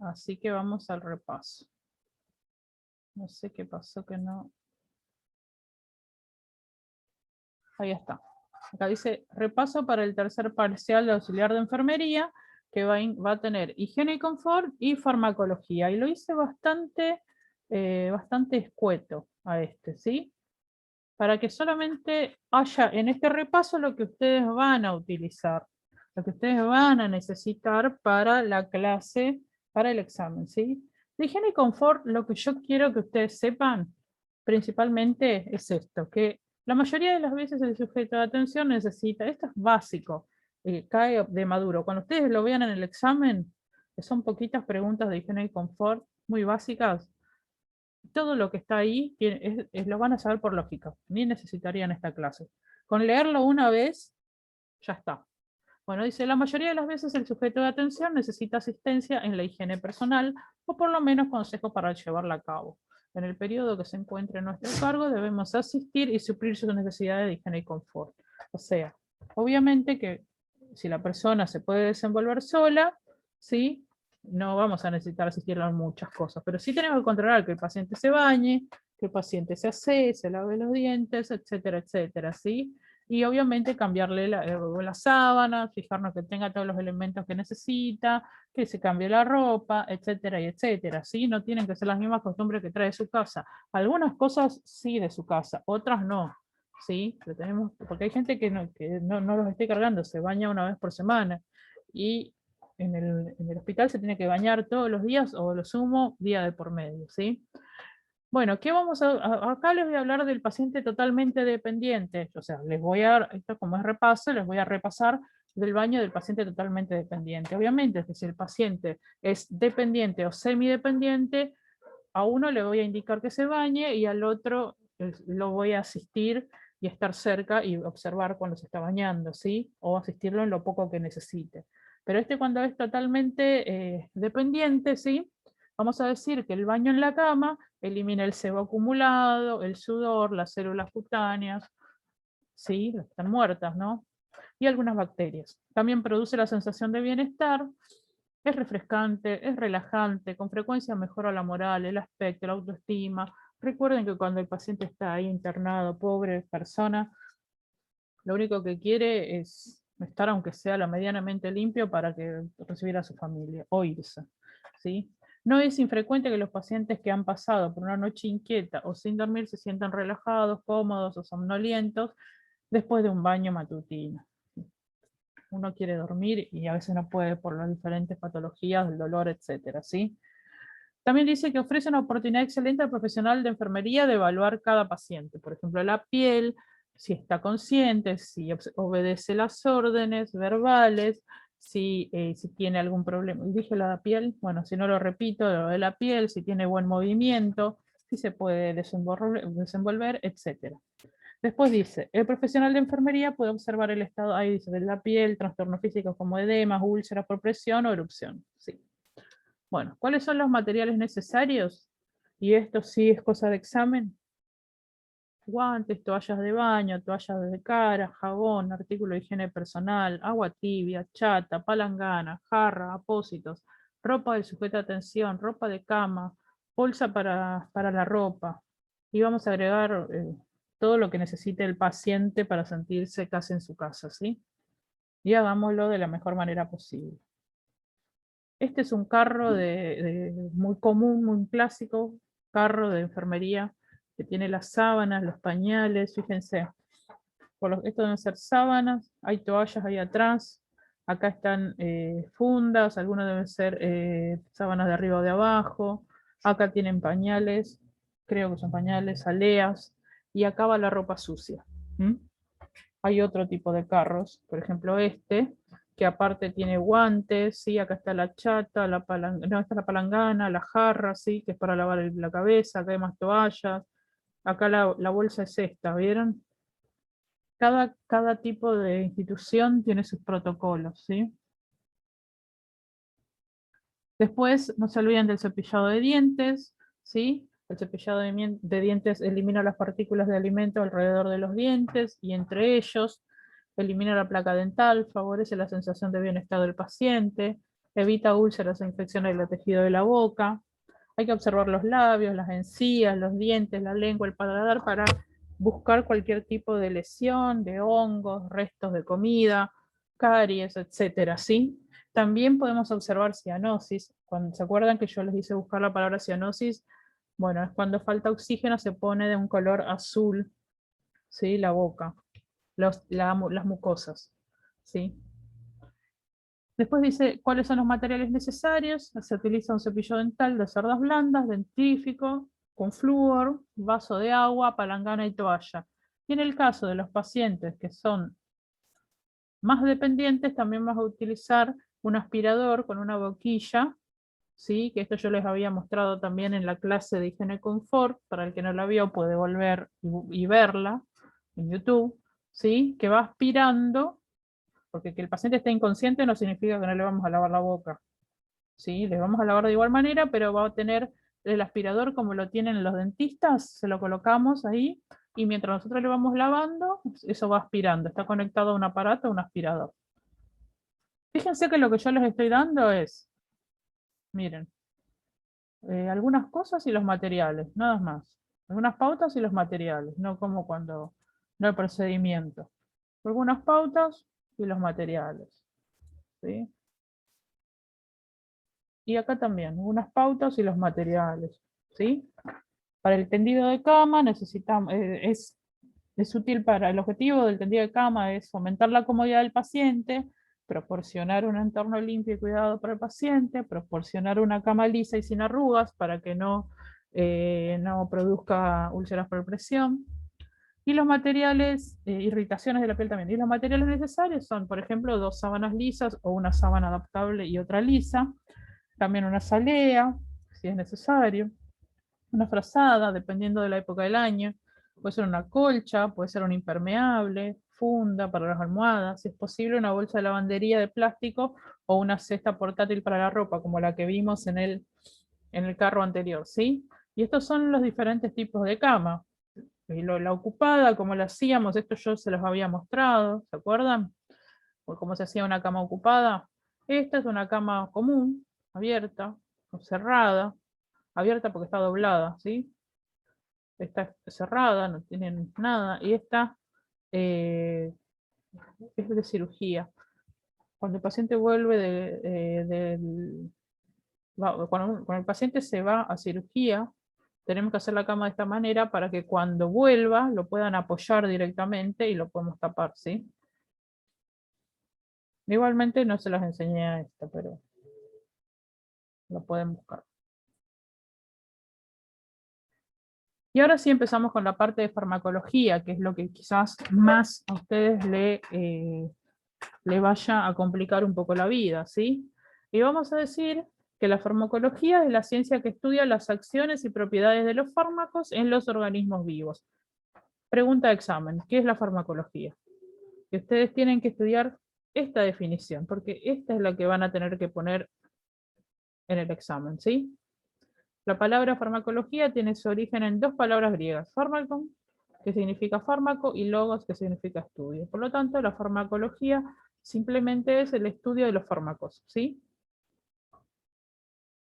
Así que vamos al repaso. No sé qué pasó que no... Ahí está. Acá dice repaso para el tercer parcial de auxiliar de enfermería, que va a tener higiene y confort y farmacología. Y lo hice bastante escueto a este, ¿sí? Para que solamente haya en este repaso lo que ustedes van a utilizar, lo que ustedes van a necesitar para la clase, para el examen, ¿sí? De higiene y confort, lo que yo quiero que ustedes sepan principalmente es esto, que la mayoría de las veces el sujeto de atención necesita, esto es básico, cae de maduro. Cuando ustedes lo vean en el examen, que son poquitas preguntas de higiene y confort, muy básicas, todo lo que está ahí lo van a saber por lógica, ni necesitarían esta clase. Con leerlo una vez, ya está. Bueno, dice, la mayoría de las veces el sujeto de atención necesita asistencia en la higiene personal o por lo menos consejo para llevarla a cabo. En el periodo que se encuentre en nuestro cargo debemos asistir y suplir sus necesidades de higiene y confort. O sea, obviamente que si la persona se puede desenvolver sola, ¿sí?, no vamos a necesitar asistirla en muchas cosas, pero sí tenemos que controlar que el paciente se bañe, que el paciente se asee, se lave los dientes, etcétera, etcétera, ¿sí? Y obviamente cambiarle la sábana, fijarnos que tenga todos los elementos que necesita, que se cambie la ropa, etcétera, y etcétera, ¿sí? No tienen que ser las mismas costumbres que trae su casa. Algunas cosas sí de su casa, otras no, ¿sí? Pero tenemos, porque hay gente que no los esté cargando, se baña una vez por semana, y en el hospital se tiene que bañar todos los días, o lo sumo, día de por medio, ¿sí? Bueno, ¿qué vamos acá les voy a hablar del paciente totalmente dependiente. O sea, esto como es repaso, les voy a repasar del baño del paciente totalmente dependiente. Obviamente, que si el paciente es dependiente o semidependiente, a uno le voy a indicar que se bañe y al otro lo voy a asistir y estar cerca y observar cuando se está bañando, ¿sí? O asistirlo en lo poco que necesite. Pero cuando es totalmente dependiente, ¿sí? Vamos a decir que el baño en la cama elimina el sebo acumulado, el sudor, las células cutáneas, ¿sí? Están muertas, ¿no? Y algunas bacterias. También produce la sensación de bienestar, es refrescante, es relajante, con frecuencia mejora la moral, el aspecto, la autoestima. Recuerden que cuando el paciente está ahí internado, pobre persona, lo único que quiere es estar, aunque sea lo medianamente limpio, para que recibir a su familia o irse, ¿sí? No es infrecuente que los pacientes que han pasado por una noche inquieta o sin dormir se sientan relajados, cómodos o somnolientos después de un baño matutino. Uno quiere dormir y a veces no puede por las diferentes patologías, el dolor, etcétera, ¿sí? También dice que ofrece una oportunidad excelente al profesional de enfermería de evaluar cada paciente, por ejemplo, la piel, si está consciente, si obedece las órdenes verbales, si tiene algún problema. Dije la piel, bueno, si no lo repito, lo de la piel, si tiene buen movimiento, si se puede desenvolver, etc. Después dice, el profesional de enfermería puede observar el estado, ahí dice, de la piel, trastornos físicos como edemas, úlceras por presión o erupción. Sí. Bueno, ¿cuáles son los materiales necesarios? Y esto sí es cosa de examen. Guantes, toallas de baño, toallas de cara, jabón, artículo de higiene personal, agua tibia, chata, palangana, jarra, apósitos, ropa de sujeta tensión, ropa de cama, bolsa para la ropa. Y vamos a agregar todo lo que necesite el paciente para sentirse casi en su casa, ¿sí? Y hagámoslo de la mejor manera posible. Este es un carro muy común, muy clásico, carro de enfermería, que tiene las sábanas, los pañales, fíjense. Esto deben ser sábanas, hay toallas ahí atrás, acá están fundas, algunas deben ser sábanas de arriba o de abajo, acá tienen pañales, creo que son pañales, aleas, y acá va la ropa sucia. ¿Mm? Hay otro tipo de carros, por ejemplo este, que aparte tiene guantes, ¿sí? Acá está la chata, no, esta es la palangana, la jarra, ¿sí? Que es para lavar la cabeza, acá hay más toallas, acá la bolsa es esta, ¿vieron? Cada tipo de institución tiene sus protocolos, ¿sí? Después, no se olviden del cepillado de dientes, ¿sí? El cepillado de dientes elimina las partículas de alimento alrededor de los dientes y entre ellos elimina la placa dental, favorece la sensación de bienestar del paciente, evita úlceras e infecciones del tejido de la boca. Hay que observar los labios, las encías, los dientes, la lengua, el paladar para buscar cualquier tipo de lesión, de hongos, restos de comida, caries, etcétera, ¿sí? También podemos observar cianosis. Cuando se acuerdan que yo les hice buscar la palabra cianosis, bueno, es cuando falta oxígeno, se pone de un color azul, ¿sí? La boca, las mucosas, ¿sí? Después dice cuáles son los materiales necesarios. Se utiliza un cepillo dental de cerdas blandas, dentífrico, con flúor, vaso de agua, palangana y toalla. Y en el caso de los pacientes que son más dependientes, también vas a utilizar un aspirador con una boquilla, ¿sí? Que esto yo les había mostrado también en la clase de higiene confort. Para el que no la vio puede volver y verla en YouTube, ¿sí? Que va aspirando, porque que el paciente esté inconsciente no significa que no le vamos a lavar la boca, ¿sí? Le vamos a lavar de igual manera, pero va a tener el aspirador como lo tienen los dentistas, se lo colocamos ahí, y mientras nosotros le vamos lavando, eso va aspirando, está conectado a un aparato, a un aspirador. Fíjense que lo que yo les estoy dando es, miren, algunas cosas y los materiales, nada más. Algunas pautas y los materiales, no como cuando, no el procedimiento. Algunas pautas y los materiales, ¿sí? Y acá también, unas pautas y los materiales, ¿sí? Para el tendido de cama necesitamos, es útil para el objetivo del tendido de cama es fomentar la comodidad del paciente, proporcionar un entorno limpio y cuidado para el paciente, proporcionar una cama lisa y sin arrugas para que no produzca úlceras por presión. Y los materiales, irritaciones de la piel también. Y los materiales necesarios son, por ejemplo, 2 sábanas lisas o una sábana adaptable y otra lisa. También una salea, si es necesario. Una frazada, dependiendo de la época del año. Puede ser una colcha, puede ser un impermeable, funda para las almohadas, si es posible una bolsa de lavandería de plástico o una cesta portátil para la ropa, como la que vimos en el carro anterior, ¿sí? Y estos son los diferentes tipos de cama. Y la ocupada, como la hacíamos, esto yo se los había mostrado, ¿se acuerdan? O cómo se hacía una cama ocupada. Esta es una cama común, abierta, o cerrada, abierta porque está doblada, ¿sí? Está cerrada, no tienen nada, y esta eh, es de cirugía. Cuando el paciente vuelve cuando el paciente se va a cirugía, tenemos que hacer la cama de esta manera para que cuando vuelva lo puedan apoyar directamente y lo podemos tapar, ¿sí? Igualmente no se las enseñé a esta, pero lo pueden buscar. Y ahora sí empezamos con la parte de farmacología, que es lo que quizás más a ustedes le vaya a complicar un poco la vida, ¿sí? Y vamos a decir que la farmacología es la ciencia que estudia las acciones y propiedades de los fármacos en los organismos vivos. Pregunta de examen, ¿qué es la farmacología? Que ustedes tienen que estudiar esta definición, porque esta es la que van a tener que poner en el examen, ¿sí? La palabra farmacología tiene su origen en dos palabras griegas, fármakon, que significa fármaco, y logos, que significa estudio. Por lo tanto, la farmacología simplemente es el estudio de los fármacos, ¿sí?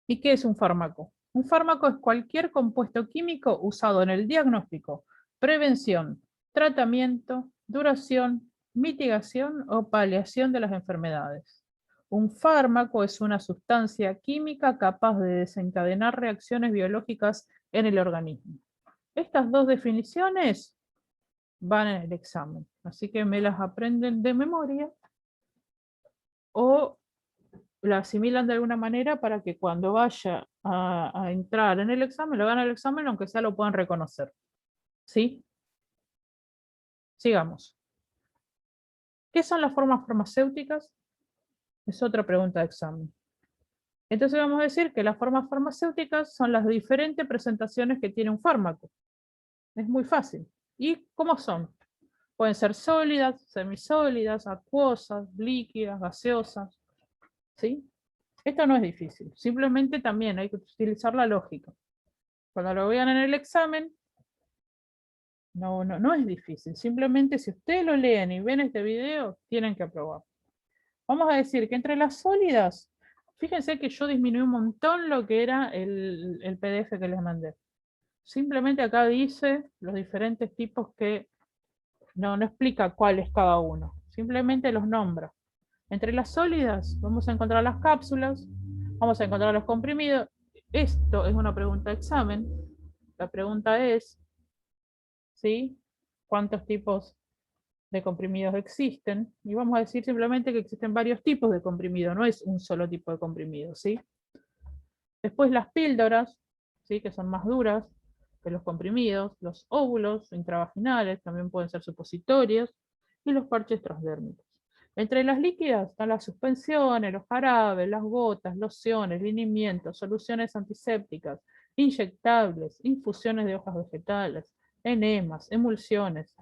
¿Y qué es un fármaco? Un fármaco es cualquier compuesto químico usado en el diagnóstico, prevención, tratamiento, duración, mitigación o paliación de las enfermedades. Un fármaco es una sustancia química capaz de desencadenar reacciones biológicas en el organismo. Estas dos definiciones van en el examen, así que me las aprenden de memoria o la asimilan de alguna manera para que cuando vaya a entrar en el examen, lo hagan el examen, aunque sea lo puedan reconocer. ¿Sí? Sigamos. ¿Qué son las formas farmacéuticas? Es otra pregunta de examen. Entonces vamos a decir que las formas farmacéuticas son las diferentes presentaciones que tiene un fármaco. Es muy fácil. ¿Y cómo son? Pueden ser sólidas, semisólidas, acuosas, líquidas, gaseosas. ¿Sí? Esto no es difícil. Simplemente también hay que utilizar la lógica. Cuando lo vean en el examen, no es difícil. Simplemente si ustedes lo leen y ven este video, tienen que aprobar. Vamos a decir que entre las sólidas, fíjense que yo disminuí un montón lo que era el PDF que les mandé. Simplemente acá dice los diferentes tipos que no explica cuál es cada uno. Simplemente los nombra. Entre las sólidas vamos a encontrar las cápsulas, vamos a encontrar los comprimidos. Esto es una pregunta de examen. La pregunta es, ¿sí? ¿Cuántos tipos de comprimidos existen? Y vamos a decir simplemente que existen varios tipos de comprimido, no es un solo tipo de comprimido, ¿sí? Después las píldoras, ¿sí? Que son más duras que los comprimidos, los óvulos intravaginales, también pueden ser supositorios, y los parches transdérmicos. Entre las líquidas están las suspensiones, los jarabes, las gotas, lociones, linimientos, soluciones antisépticas, inyectables, infusiones de hojas vegetales, enemas, emulsiones.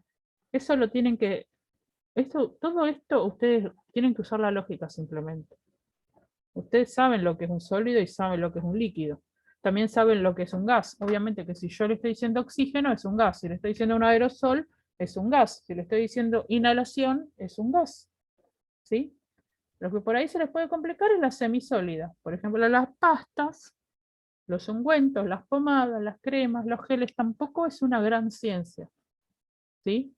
Eso lo tienen que, todo esto ustedes tienen que usar la lógica simplemente. Ustedes saben lo que es un sólido y saben lo que es un líquido. También saben lo que es un gas. Obviamente que si yo le estoy diciendo oxígeno es un gas. Si le estoy diciendo un aerosol es un gas. Si le estoy diciendo inhalación es un gas. ¿Sí? Lo que por ahí se les puede complicar es la semisólida. Por ejemplo, las pastas, los ungüentos, las pomadas, las cremas, los geles, tampoco es una gran ciencia. ¿Sí?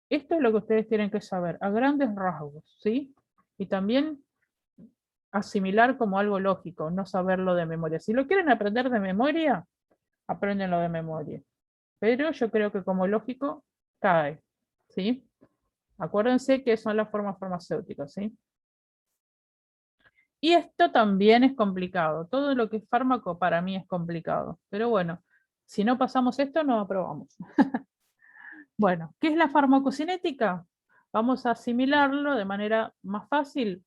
Esto es lo que ustedes tienen que saber, a grandes rasgos. ¿Sí? Y también asimilar como algo lógico, no saberlo de memoria. Si lo quieren aprender de memoria, apréndenlo de memoria. Pero yo creo que como lógico, cae. ¿Sí? Acuérdense que son las formas farmacéuticas, ¿sí? Y esto también es complicado. Todo lo que es fármaco para mí es complicado. Pero bueno, si no pasamos esto, no aprobamos. Bueno, ¿qué es la farmacocinética? Vamos a asimilarlo de manera más fácil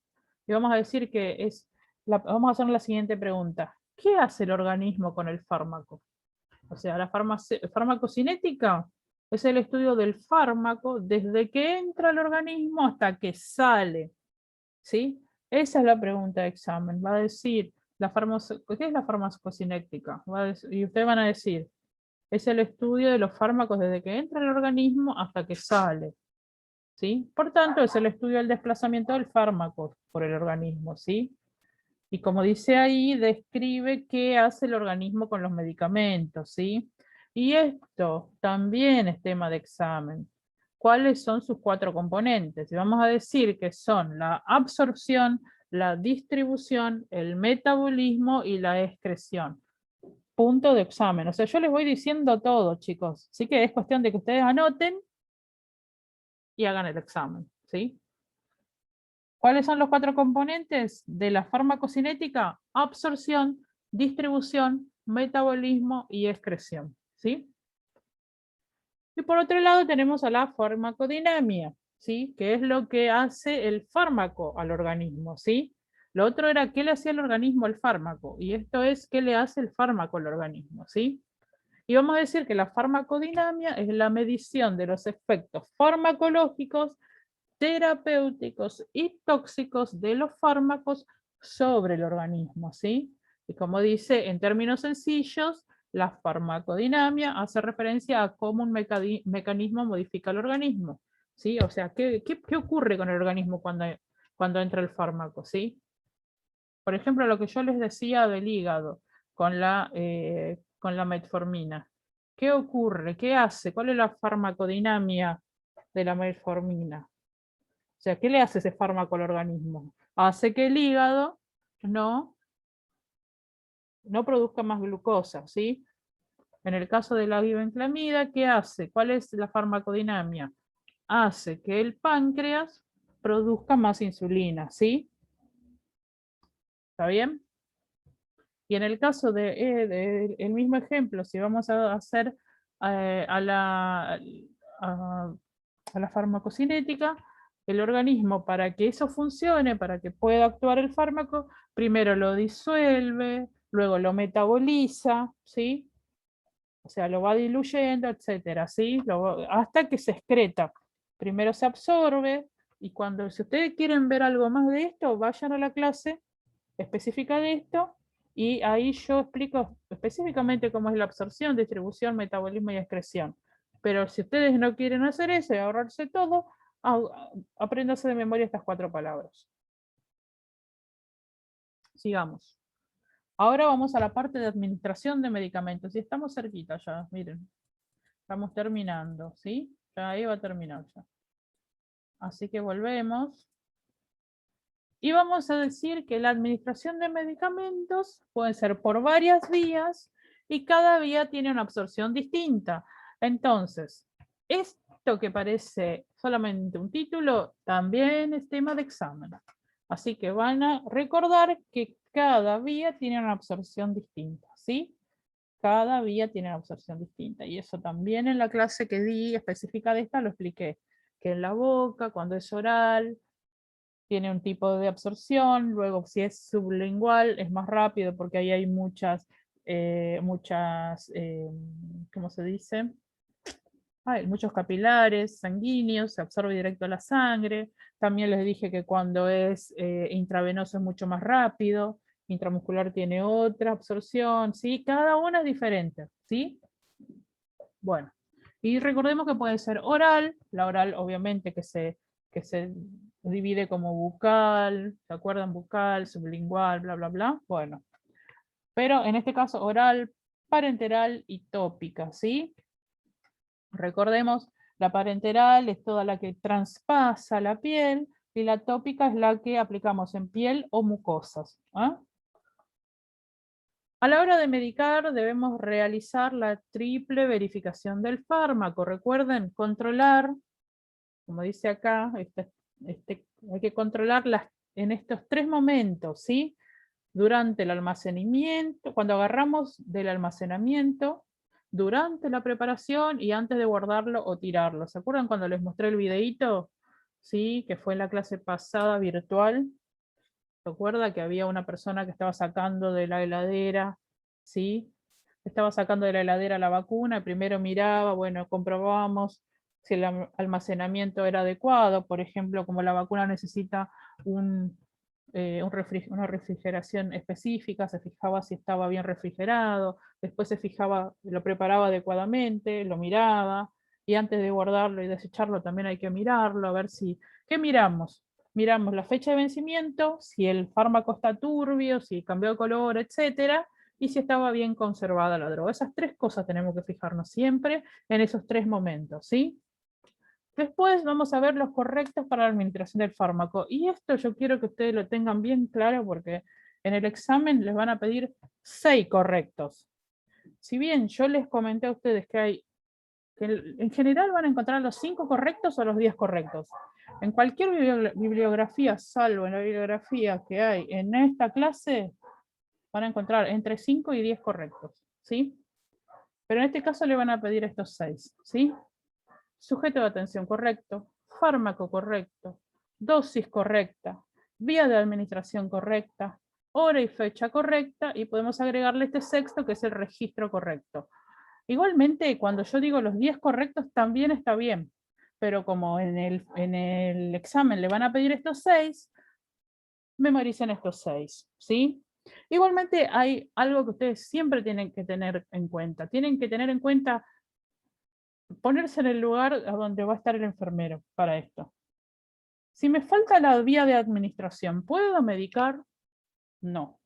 y vamos a decir que es, vamos a hacer la siguiente pregunta. ¿Qué hace el organismo con el fármaco? O sea, la farmacocinética es el estudio del fármaco desde que entra al organismo hasta que sale. ¿Sí? Esa es la pregunta de examen. Va a decir, ¿qué es la farmacocinética? Y ustedes van a decir, es el estudio de los fármacos desde que entra al organismo hasta que sale. ¿Sí? Por tanto, es el estudio del desplazamiento del fármaco por el organismo. ¿Sí? Y como dice ahí, describe qué hace el organismo con los medicamentos. ¿Sí? Y esto también es tema de examen. ¿Cuáles son sus cuatro componentes? Y vamos a decir que son la absorción, la distribución, el metabolismo y la excreción. Punto de examen. O sea, yo les voy diciendo todo, chicos. Así que es cuestión de que ustedes anoten y hagan el examen. ¿Sí? ¿Cuáles son los cuatro componentes de la farmacocinética? Absorción, distribución, metabolismo y excreción. ¿Sí? Y por otro lado tenemos a la farmacodinámica, ¿sí? Que es lo que hace el fármaco al organismo, ¿sí? Lo otro era qué le hacía el organismo al fármaco, y esto es qué le hace el fármaco al organismo, ¿sí? Y vamos a decir que la farmacodinámica es la medición de los efectos farmacológicos, terapéuticos y tóxicos de los fármacos sobre el organismo, ¿sí? Y como dice, en términos sencillos, la farmacodinámica hace referencia a cómo un mecanismo modifica el organismo, ¿sí? O sea, ¿qué ocurre con el organismo cuando entra el fármaco, ¿sí? Por ejemplo, lo que yo les decía del hígado con la metformina. ¿Qué ocurre? ¿Qué hace? ¿Cuál es la farmacodinámica de la metformina? O sea, ¿qué le hace ese fármaco al organismo? Hace que el hígado no, no produzca más glucosa, ¿sí? En el caso de la glibenclamida, ¿qué hace? ¿Cuál es la farmacodinámica? Hace que el páncreas produzca más insulina, ¿sí? ¿Está bien? Y en el caso de el mismo ejemplo, si vamos a hacer a a la farmacocinética, el organismo, para que eso funcione, para que pueda actuar el fármaco, primero lo disuelve, luego lo metaboliza, ¿sí? O sea, lo va diluyendo, etcétera, ¿sí? Hasta que se excreta. Primero se absorbe, y cuando, si ustedes quieren ver algo más de esto, vayan a la clase específica de esto, y ahí yo explico específicamente cómo es la absorción, distribución, metabolismo y excreción. Pero si ustedes no quieren hacer eso y ahorrarse todo, apréndanse de memoria estas 4 palabras. Sigamos. Ahora vamos a la parte de administración de medicamentos. Y estamos cerquita ya, miren. Estamos terminando, ¿sí? Ya ahí va a terminar ya. Así que volvemos. Y vamos a decir que la administración de medicamentos puede ser por varias vías y cada vía tiene una absorción distinta. Entonces, esto que parece solamente un título también es tema de examen. Así que van a recordar que cada vía tiene una absorción distinta, ¿sí? Cada vía tiene una absorción distinta. Y eso también en la clase que di específica de esta lo expliqué. Que en la boca, cuando es oral, tiene un tipo de absorción, luego si es sublingual es más rápido porque ahí hay ¿cómo se dice? Hay muchos capilares sanguíneos, se absorbe directo a la sangre. También les dije que cuando es intravenoso es mucho más rápido, intramuscular tiene otra absorción, ¿sí? Cada una es diferente, ¿sí? Bueno, y recordemos que puede ser oral, la oral obviamente que se divide como bucal, ¿se acuerdan? Bucal, sublingual, bla, bla, bla. Bueno, pero en este caso oral, parenteral y tópica, ¿sí? Recordemos, la parenteral es toda la que traspasa la piel y la tópica es la que aplicamos en piel o mucosas. ¿Ah? A la hora de medicar debemos realizar la triple verificación del fármaco. Recuerden, controlar, como dice acá, hay que controlarlas en estos 3 momentos, ¿sí? Durante el almacenamiento, cuando agarramos del almacenamiento, durante la preparación y antes de guardarlo o tirarlo. ¿Se acuerdan cuando les mostré el videíto? Sí, que fue en la clase pasada virtual. ¿Se acuerda que había una persona que estaba sacando de la heladera? ¿Sí? Estaba sacando de la heladera la vacuna, primero miraba, bueno, comprobábamos si el almacenamiento era adecuado, por ejemplo, como la vacuna necesita una refrigeración específica, se fijaba si estaba bien refrigerado, después se fijaba, lo preparaba adecuadamente, lo miraba, y antes de guardarlo y desecharlo también hay que mirarlo, a ver si, ¿qué miramos? Miramos la fecha de vencimiento, si el fármaco está turbio, si cambió de color, etcétera, y si estaba bien conservada la droga. Esas 3 cosas tenemos que fijarnos siempre en esos 3 momentos, ¿sí? Después vamos a ver los correctos para la administración del fármaco. Y esto yo quiero que ustedes lo tengan bien claro porque en el examen les van a pedir 6 correctos. Si bien yo les comenté a ustedes que en general van a encontrar los 5 correctos o los 10 correctos. En cualquier bibliografía, salvo en la bibliografía que hay en esta clase, van a encontrar entre 5 y 10 correctos, ¿sí? Pero en este caso le van a pedir estos 6, ¿sí? sujeto de atención correcto, fármaco correcto, dosis correcta, vía de administración correcta, hora y fecha correcta, y podemos agregarle este sexto que es el registro correcto. Igualmente, cuando yo digo los 10 correctos, también está bien, pero como en el examen le van a pedir estos 6, memoricen estos 6, ¿sí? Igualmente hay algo que ustedes siempre tienen que tener en cuenta. Tienen que tener en cuenta ponerse en el lugar a donde va a estar el enfermero para esto. Si me falta la vía de administración, ¿puedo medicar? No.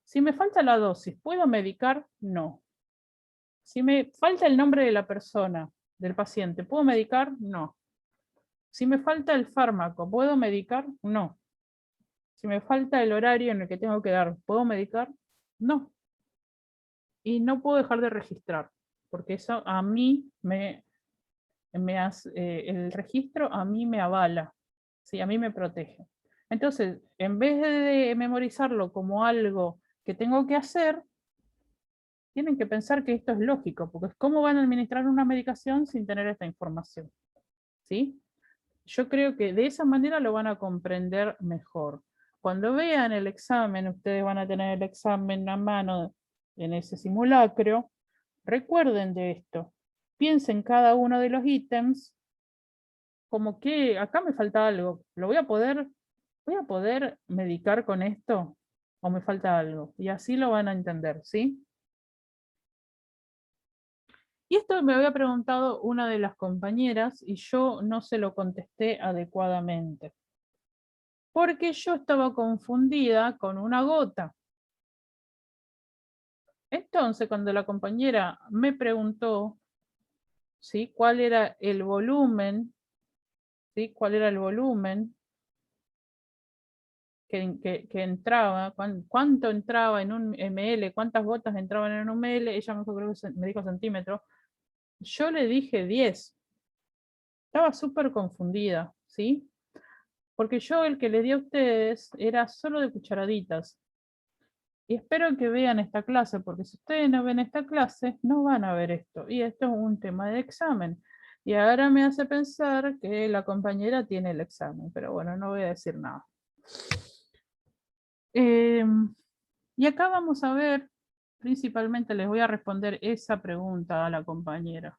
Si me falta la dosis, ¿puedo medicar? No. Si me falta el nombre de la persona, del paciente, ¿puedo medicar? No. Si me falta el fármaco, ¿puedo medicar? No. Si me falta el horario en el que tengo que dar, ¿puedo medicar? No. Y no puedo dejar de registrar, porque eso a mí el registro a mí me avala, ¿sí? A mí me protege. Entonces, en vez de memorizarlo como algo que tengo que hacer, tienen que pensar que esto es lógico, porque es cómo van a administrar una medicación sin tener esta información, ¿sí? Yo creo que de esa manera lo van a comprender mejor. Cuando vean el examen, ustedes van a tener el examen a mano en ese simulacro, recuerden de esto. Piensen cada uno de los ítems como que acá me falta algo. Voy a poder medicar con esto? ¿O me falta algo? Y así lo van a entender, ¿sí? Y esto me había preguntado una de las compañeras y yo no se lo contesté adecuadamente. Porque yo estaba confundida con una gota. Entonces, cuando la compañera me preguntó, ¿sí?, cuál era el volumen, ¿sí?, cuál era el volumen que entraba, cuánto entraba en un ml, cuántas gotas entraban en un ml, ella me dijo centímetro, yo le dije 10. Estaba súper confundida, ¿sí? Porque yo el que le di a ustedes era solo de cucharaditas. Y espero que vean esta clase, porque si ustedes no ven esta clase, no van a ver esto. Y esto es un tema de examen. Y ahora me hace pensar que la compañera tiene el examen, pero bueno, no voy a decir nada. Y acá vamos a ver, principalmente les voy a responder esa pregunta a la compañera.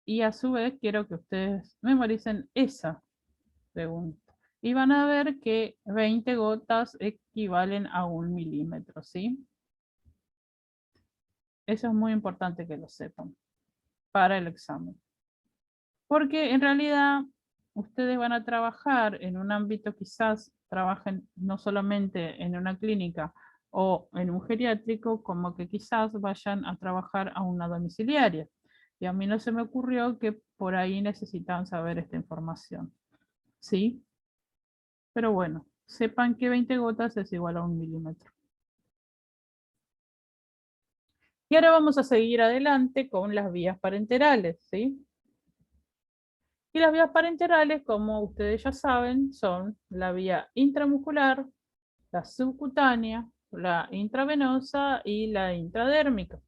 Y a su vez quiero que ustedes memoricen esa pregunta. Y van a ver que 20 gotas equivalen a 1 milímetro, ¿sí? Eso es muy importante que lo sepan para el examen. Porque en realidad ustedes van a trabajar en un ámbito, quizás trabajen no solamente en una clínica o en un geriátrico, como que quizás vayan a trabajar a una domiciliaria. Y a mí no se me ocurrió que por ahí necesitan saber esta información. ¿Sí? Pero bueno, sepan que 20 gotas es igual a 1 milímetro. Y ahora vamos a seguir adelante con las vías parenterales, ¿sí? Y las vías parenterales, como ustedes ya saben, son la vía intramuscular, la subcutánea, la intravenosa y la intradérmica.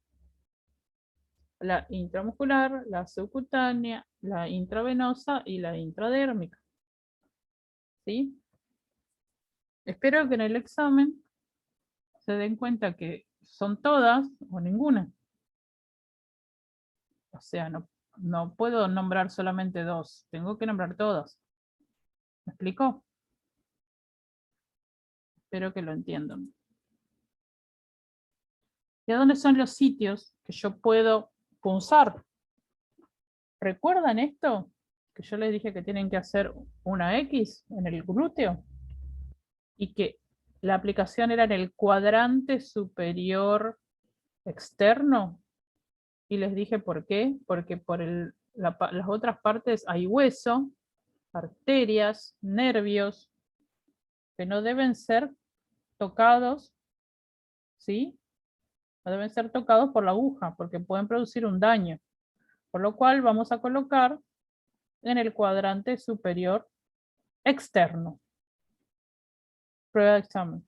La intramuscular, la subcutánea, la intravenosa y la intradérmica. ¿Sí? Espero que en el examen se den cuenta que son todas o ninguna. O sea, no puedo nombrar solamente dos, tengo que nombrar todas. ¿Me explico? Espero que lo entiendan. ¿Y a dónde son los sitios que yo puedo punzar? ¿Recuerdan esto? Que yo les dije que tienen que hacer una X en el glúteo y que la aplicación era en el cuadrante superior externo. Y les dije por qué. Porque por las otras partes hay hueso, arterias, nervios, que no deben ser tocados, ¿sí? No deben ser tocados por la aguja, porque pueden producir un daño. Por lo cual vamos a colocar en el cuadrante superior externo. Prueba de examen.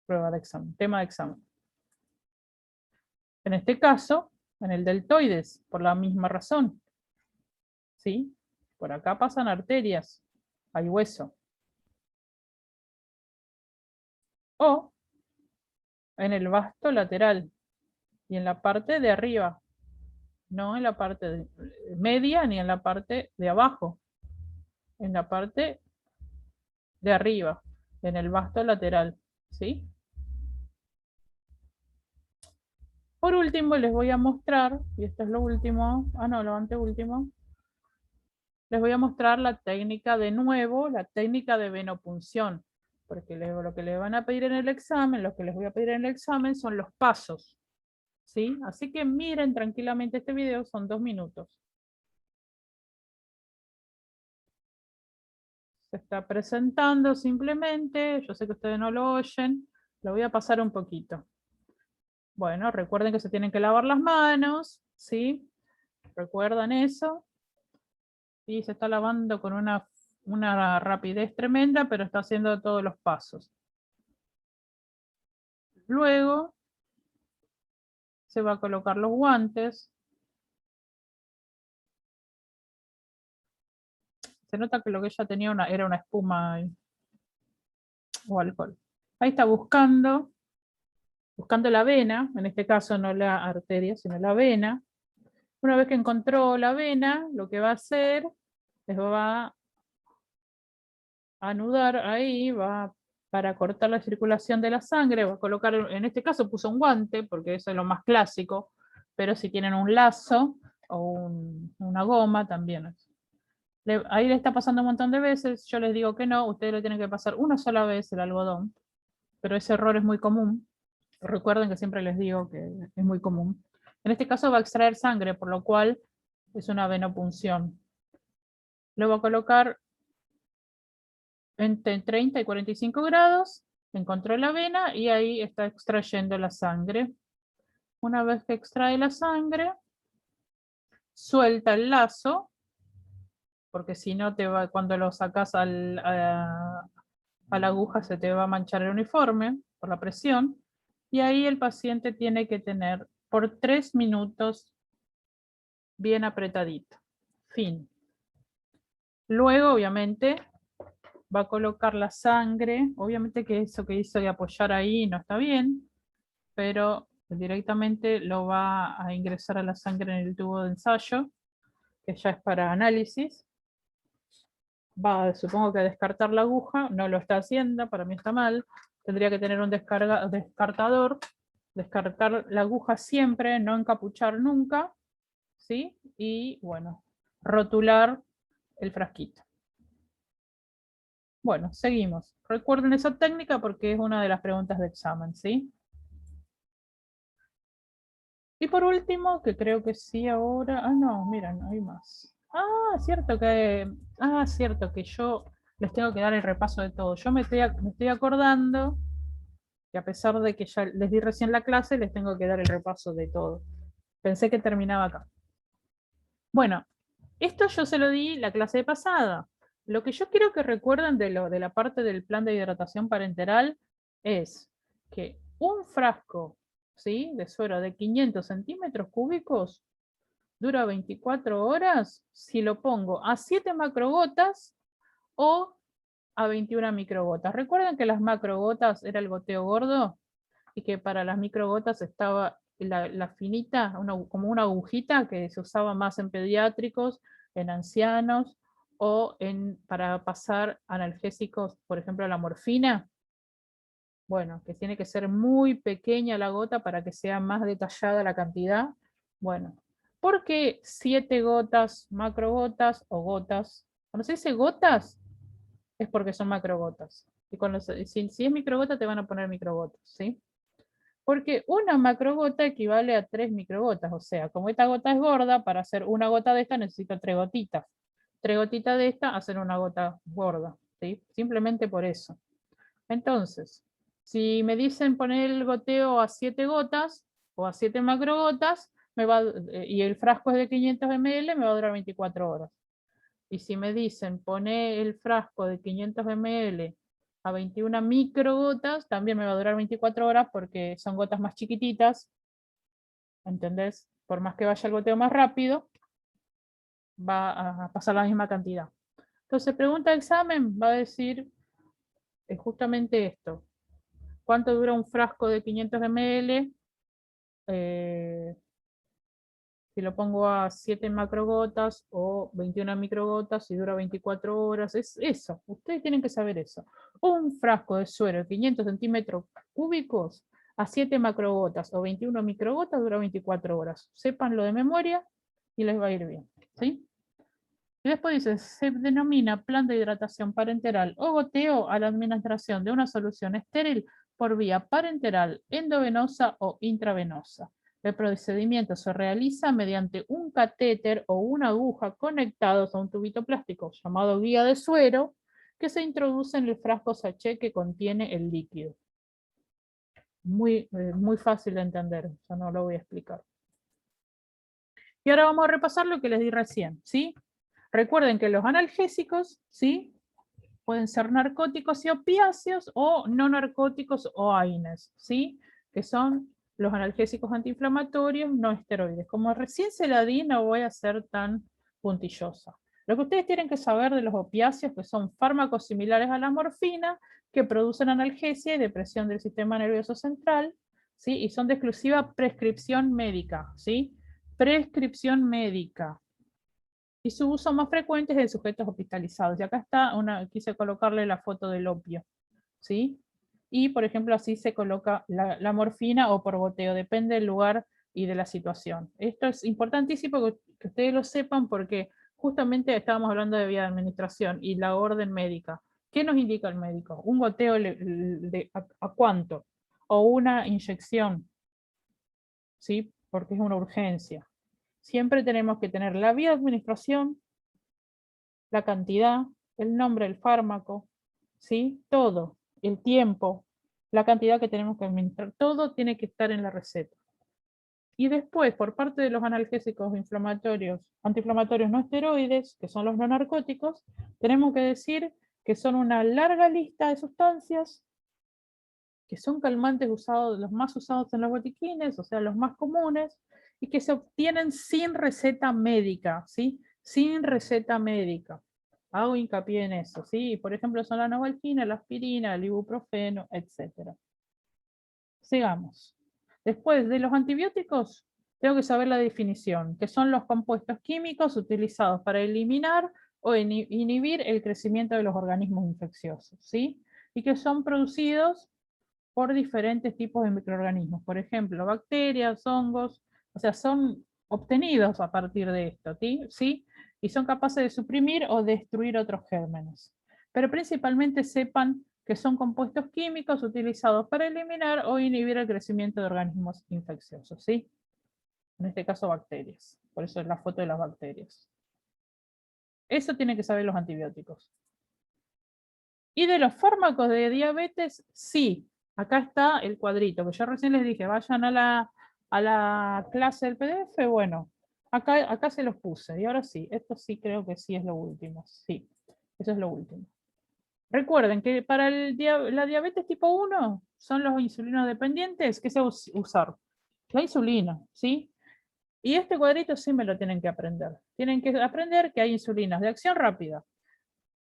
Prueba de examen. Tema de examen. En este caso, en el deltoides, por la misma razón. ¿Sí? Por acá pasan arterias, hay hueso. O en el vasto lateral y en la parte de arriba, no en la parte media ni en la parte de abajo, en la parte de arriba, en el vasto lateral. ¿Sí? Por último, les voy a mostrar, y esto es lo último, no, lo anteúltimo, les voy a mostrar la técnica de nuevo, la técnica de venopunción, porque lo que les van a pedir en el examen, lo que les voy a pedir en el examen son los pasos, ¿sí? Así que miren tranquilamente este video, son 2 minutos. Se está presentando simplemente, yo sé que ustedes no lo oyen, lo voy a pasar un poquito. Bueno, recuerden que se tienen que lavar las manos, ¿sí? ¿Recuerdan eso? Y se está lavando con una rapidez tremenda, pero está haciendo todos los pasos. Luego se va a colocar los guantes. Se nota que lo que ella tenía era una espuma o alcohol. Ahí está buscando la vena, en este caso no la arteria, sino la vena. Una vez que encontró la vena, lo que va a hacer es va a anudar ahí, va para cortar la circulación de la sangre, va a colocar, en este caso puso un guante, porque eso es lo más clásico, pero si tienen un lazo o una goma también. Ahí le está pasando un montón de veces, yo les digo que no, ustedes le tienen que pasar una sola vez el algodón, pero ese error es muy común. Recuerden que siempre les digo que es muy común. En este caso va a extraer sangre, por lo cual es una venopunción. Lo va a colocar entre 30 y 45 grados, encontró la vena y ahí está extrayendo la sangre. Una vez que extrae la sangre, suelta el lazo, porque si no cuando lo sacas a la aguja se te va a manchar el uniforme por la presión, y ahí el paciente tiene que tener por 3 minutos bien apretadito. Fin. Luego, obviamente, va a colocar la sangre. Obviamente que eso que hizo de apoyar ahí no está bien, pero directamente lo va a ingresar a la sangre en el tubo de ensayo, que ya es para análisis. Va, supongo que a descartar la aguja, no lo está haciendo, para mí está mal. Tendría que tener un descartador, descartar la aguja siempre, no encapuchar nunca, ¿sí? Y bueno, rotular el frasquito. Bueno, seguimos. Recuerden esa técnica porque es una de las preguntas de examen, ¿sí? Y por último, que creo que sí ahora... no, mira, no hay más. Cierto que yo les tengo que dar el repaso de todo. Yo me estoy acordando que a pesar de que ya les di recién la clase, les tengo que dar el repaso de todo. Pensé que terminaba acá. Bueno, esto yo se lo di la clase pasada. Lo que yo quiero que recuerden de la parte del plan de hidratación parenteral es que un frasco, ¿sí?, de suero de 500 centímetros cúbicos dura 24 horas si lo pongo a 7 macrogotas o a 21 microgotas. Recuerden que las macrogotas era el goteo gordo y que para las microgotas estaba la finita, como una agujita que se usaba más en pediátricos, en ancianos o para pasar analgésicos, por ejemplo la morfina. Bueno, que tiene que ser muy pequeña la gota para que sea más detallada la cantidad. Bueno, ¿por qué 7 gotas, macrogotas o gotas? Cuando se dice gotas, es porque son macrogotas. Y si es microgota, te van a poner microgotas, ¿sí? Porque una macrogota equivale a 3 microgotas. O sea, como esta gota es gorda, para hacer una gota de esta necesito 3 gotitas. 3 gotitas de esta hacen una gota gorda, ¿sí? Simplemente por eso. Entonces, si me dicen poner el goteo a 7 gotas o a 7 macrogotas, y el frasco es de 500 ml, me va a durar 24 horas. Y si me dicen poner el frasco de 500 ml a 21 microgotas, también me va a durar 24 horas porque son gotas más chiquititas, ¿entendés? por más que vaya el goteo más rápido, va a pasar la misma cantidad. Entonces, pregunta de examen va a decir justamente esto. ¿Cuánto dura un frasco de 500 ml? Si lo pongo a 7 macrogotas o 21 microgotas y dura 24 horas, es eso, ustedes tienen que saber eso. Un frasco de suero de 500 centímetros cúbicos a 7 macrogotas o 21 microgotas dura 24 horas. Sépanlo de memoria y les va a ir bien, ¿sí? Y después dice, se denomina plan de hidratación parenteral o goteo a la administración de una solución estéril por vía parenteral, endovenosa o intravenosa. El procedimiento se realiza mediante un catéter o una aguja conectados a un tubito plástico llamado guía de suero que se introduce en el frasco sachet que contiene el líquido. Muy fácil de entender, yo no lo voy a explicar. Y ahora vamos a repasar lo que les di recién, ¿sí? Recuerden que los analgésicos, ¿sí? Pueden ser narcóticos y opiáceos o no narcóticos o AINES, ¿sí? Que son los analgésicos antiinflamatorios no esteroides. Como recién se la di, no voy a ser tan puntillosa. Lo que ustedes tienen que saber de los opiáceos, que son fármacos similares a la morfina, que producen analgesia y depresión del sistema nervioso central, ¿sí? Y son de exclusiva prescripción médica, ¿sí? Prescripción médica. Y su uso más frecuente es en sujetos hospitalizados. Y acá está, quise colocarle la foto del opio, ¿sí? Y, por ejemplo, así se coloca la morfina o por goteo, depende del lugar y de la situación. Esto es importantísimo que ustedes lo sepan porque justamente estábamos hablando de vía de administración y la orden médica. ¿Qué nos indica el médico? ¿Un goteo a cuánto? ¿O una inyección? ¿Sí? Porque es una urgencia. Siempre tenemos que tener la vía de administración, la cantidad, el nombre del fármaco, ¿sí? Todo, el tiempo, la cantidad que tenemos que administrar, todo tiene que estar en la receta. Y después, por parte de los analgésicos antiinflamatorios no esteroides, que son los no narcóticos, tenemos que decir que son una larga lista de sustancias que son calmantes usados, los más usados en los botiquines, o sea, los más comunes, y que se obtienen sin receta médica, ¿sí? Sin receta médica. Hago hincapié en eso, ¿sí? Por ejemplo, son la novalgina, la aspirina, el ibuprofeno, etc. Sigamos. Después de los antibióticos, tengo que saber la definición, que son los compuestos químicos utilizados para eliminar o inhibir el crecimiento de los organismos infecciosos, ¿sí? Y que son producidos por diferentes tipos de microorganismos, por ejemplo, bacterias, hongos, o sea, son obtenidos a partir de esto, ¿sí? Y son capaces de suprimir o destruir otros gérmenes. Pero principalmente sepan que son compuestos químicos utilizados para eliminar o inhibir el crecimiento de organismos infecciosos, ¿sí? En este caso, bacterias. Por eso es la foto de las bacterias. Eso tienen que saber los antibióticos. Y de los fármacos de diabetes, sí, acá está el cuadrito, que yo recién les dije, vayan a la clase del PDF, bueno, acá se los puse, y ahora sí, esto sí creo que sí es lo último, sí, eso es lo último. Recuerden que para la diabetes tipo 1 son los insulinos dependientes, ¿qué se va a usar? La insulina, ¿sí? Y este cuadrito sí me lo tienen que aprender. Tienen que aprender que hay insulinas de acción rápida,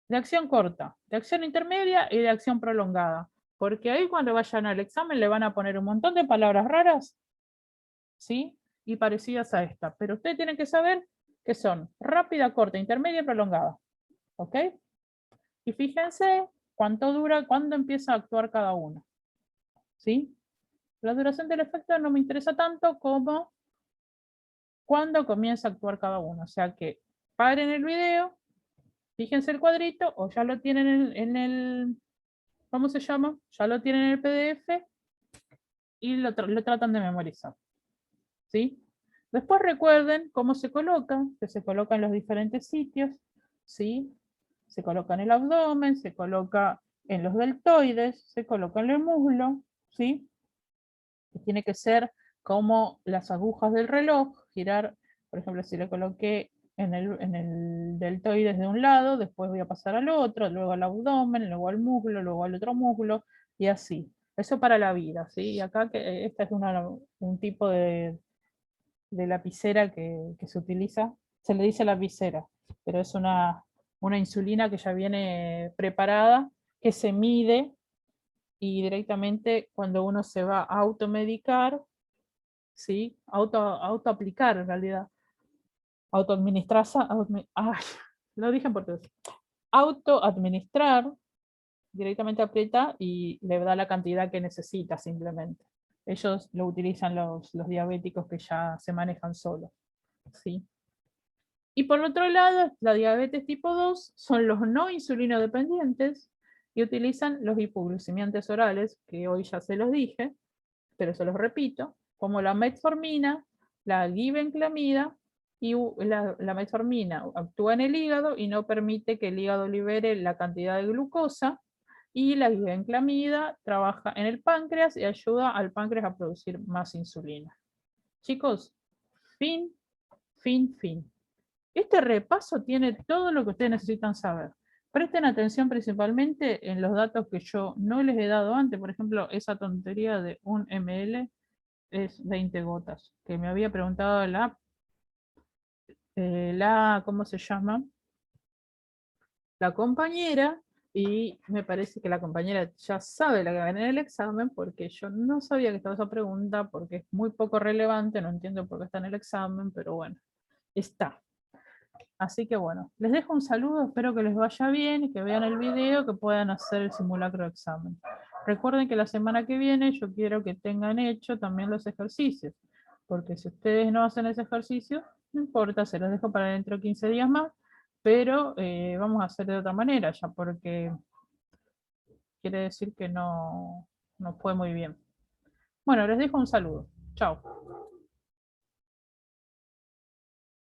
de acción corta, de acción intermedia y de acción prolongada. Porque ahí cuando vayan al examen le van a poner un montón de palabras raras, ¿sí? Y parecidas a esta. Pero ustedes tienen que saber que son rápida, corta, intermedia y prolongada. ¿Ok? Y fíjense cuánto dura, cuándo empieza a actuar cada uno. ¿Sí? La duración del efecto no me interesa tanto como cuándo comienza a actuar cada uno. O sea que paren el video, fíjense el cuadrito o ya lo tienen en el ¿cómo se llama? Ya lo tienen en el PDF y lo tratan de memorizar. ¿Sí? Después recuerden cómo se coloca, que se coloca en los diferentes sitios, ¿sí? Se coloca en el abdomen, se coloca en los deltoides, se coloca en el muslo, ¿sí? Que tiene que ser como las agujas del reloj, girar, por ejemplo, si le coloqué en el deltoides de un lado, después voy a pasar al otro, luego al abdomen, luego al muslo, luego al otro muslo, y así. Eso para la vida, ¿sí? Y acá que este es un tipo de lapicera que se utiliza, se le dice lapicera, pero es una insulina que ya viene preparada, que se mide y directamente cuando uno se va a automedicar, ¿sí? Autoaplicar en realidad, autoadministrarse, lo dije en portugués, autoadministrar, directamente aprieta y le da la cantidad que necesita simplemente. Ellos lo utilizan los diabéticos que ya se manejan solos, ¿sí? Y por otro lado, la diabetes tipo 2 son los no insulinodependientes y utilizan los hipoglucemiantes orales, que hoy ya se los dije, pero se los repito, como la metformina, la glibenclamida, y la metformina actúa en el hígado y no permite que el hígado libere la cantidad de glucosa, y la glibenclamida trabaja en el páncreas y ayuda al páncreas a producir más insulina. Chicos, fin, fin. Este repaso tiene todo lo que ustedes necesitan saber. Presten atención principalmente en los datos que yo no les he dado antes. Por ejemplo, esa tontería de 1 ml es 20 gotas, que me había preguntado ¿cómo se llama? La compañera, y me parece que la compañera ya sabe la que va en el examen, porque yo no sabía que estaba esa pregunta, porque es muy poco relevante, no entiendo por qué está en el examen, pero bueno, está. Así que bueno, les dejo un saludo, espero que les vaya bien, que vean el video, que puedan hacer el simulacro de examen. Recuerden que la semana que viene yo quiero que tengan hecho también los ejercicios, porque si ustedes no hacen ese ejercicio, no importa, se los dejo para dentro de 15 días más, pero vamos a hacer de otra manera ya, porque quiere decir que no fue muy bien. Bueno, les dejo un saludo. Chao.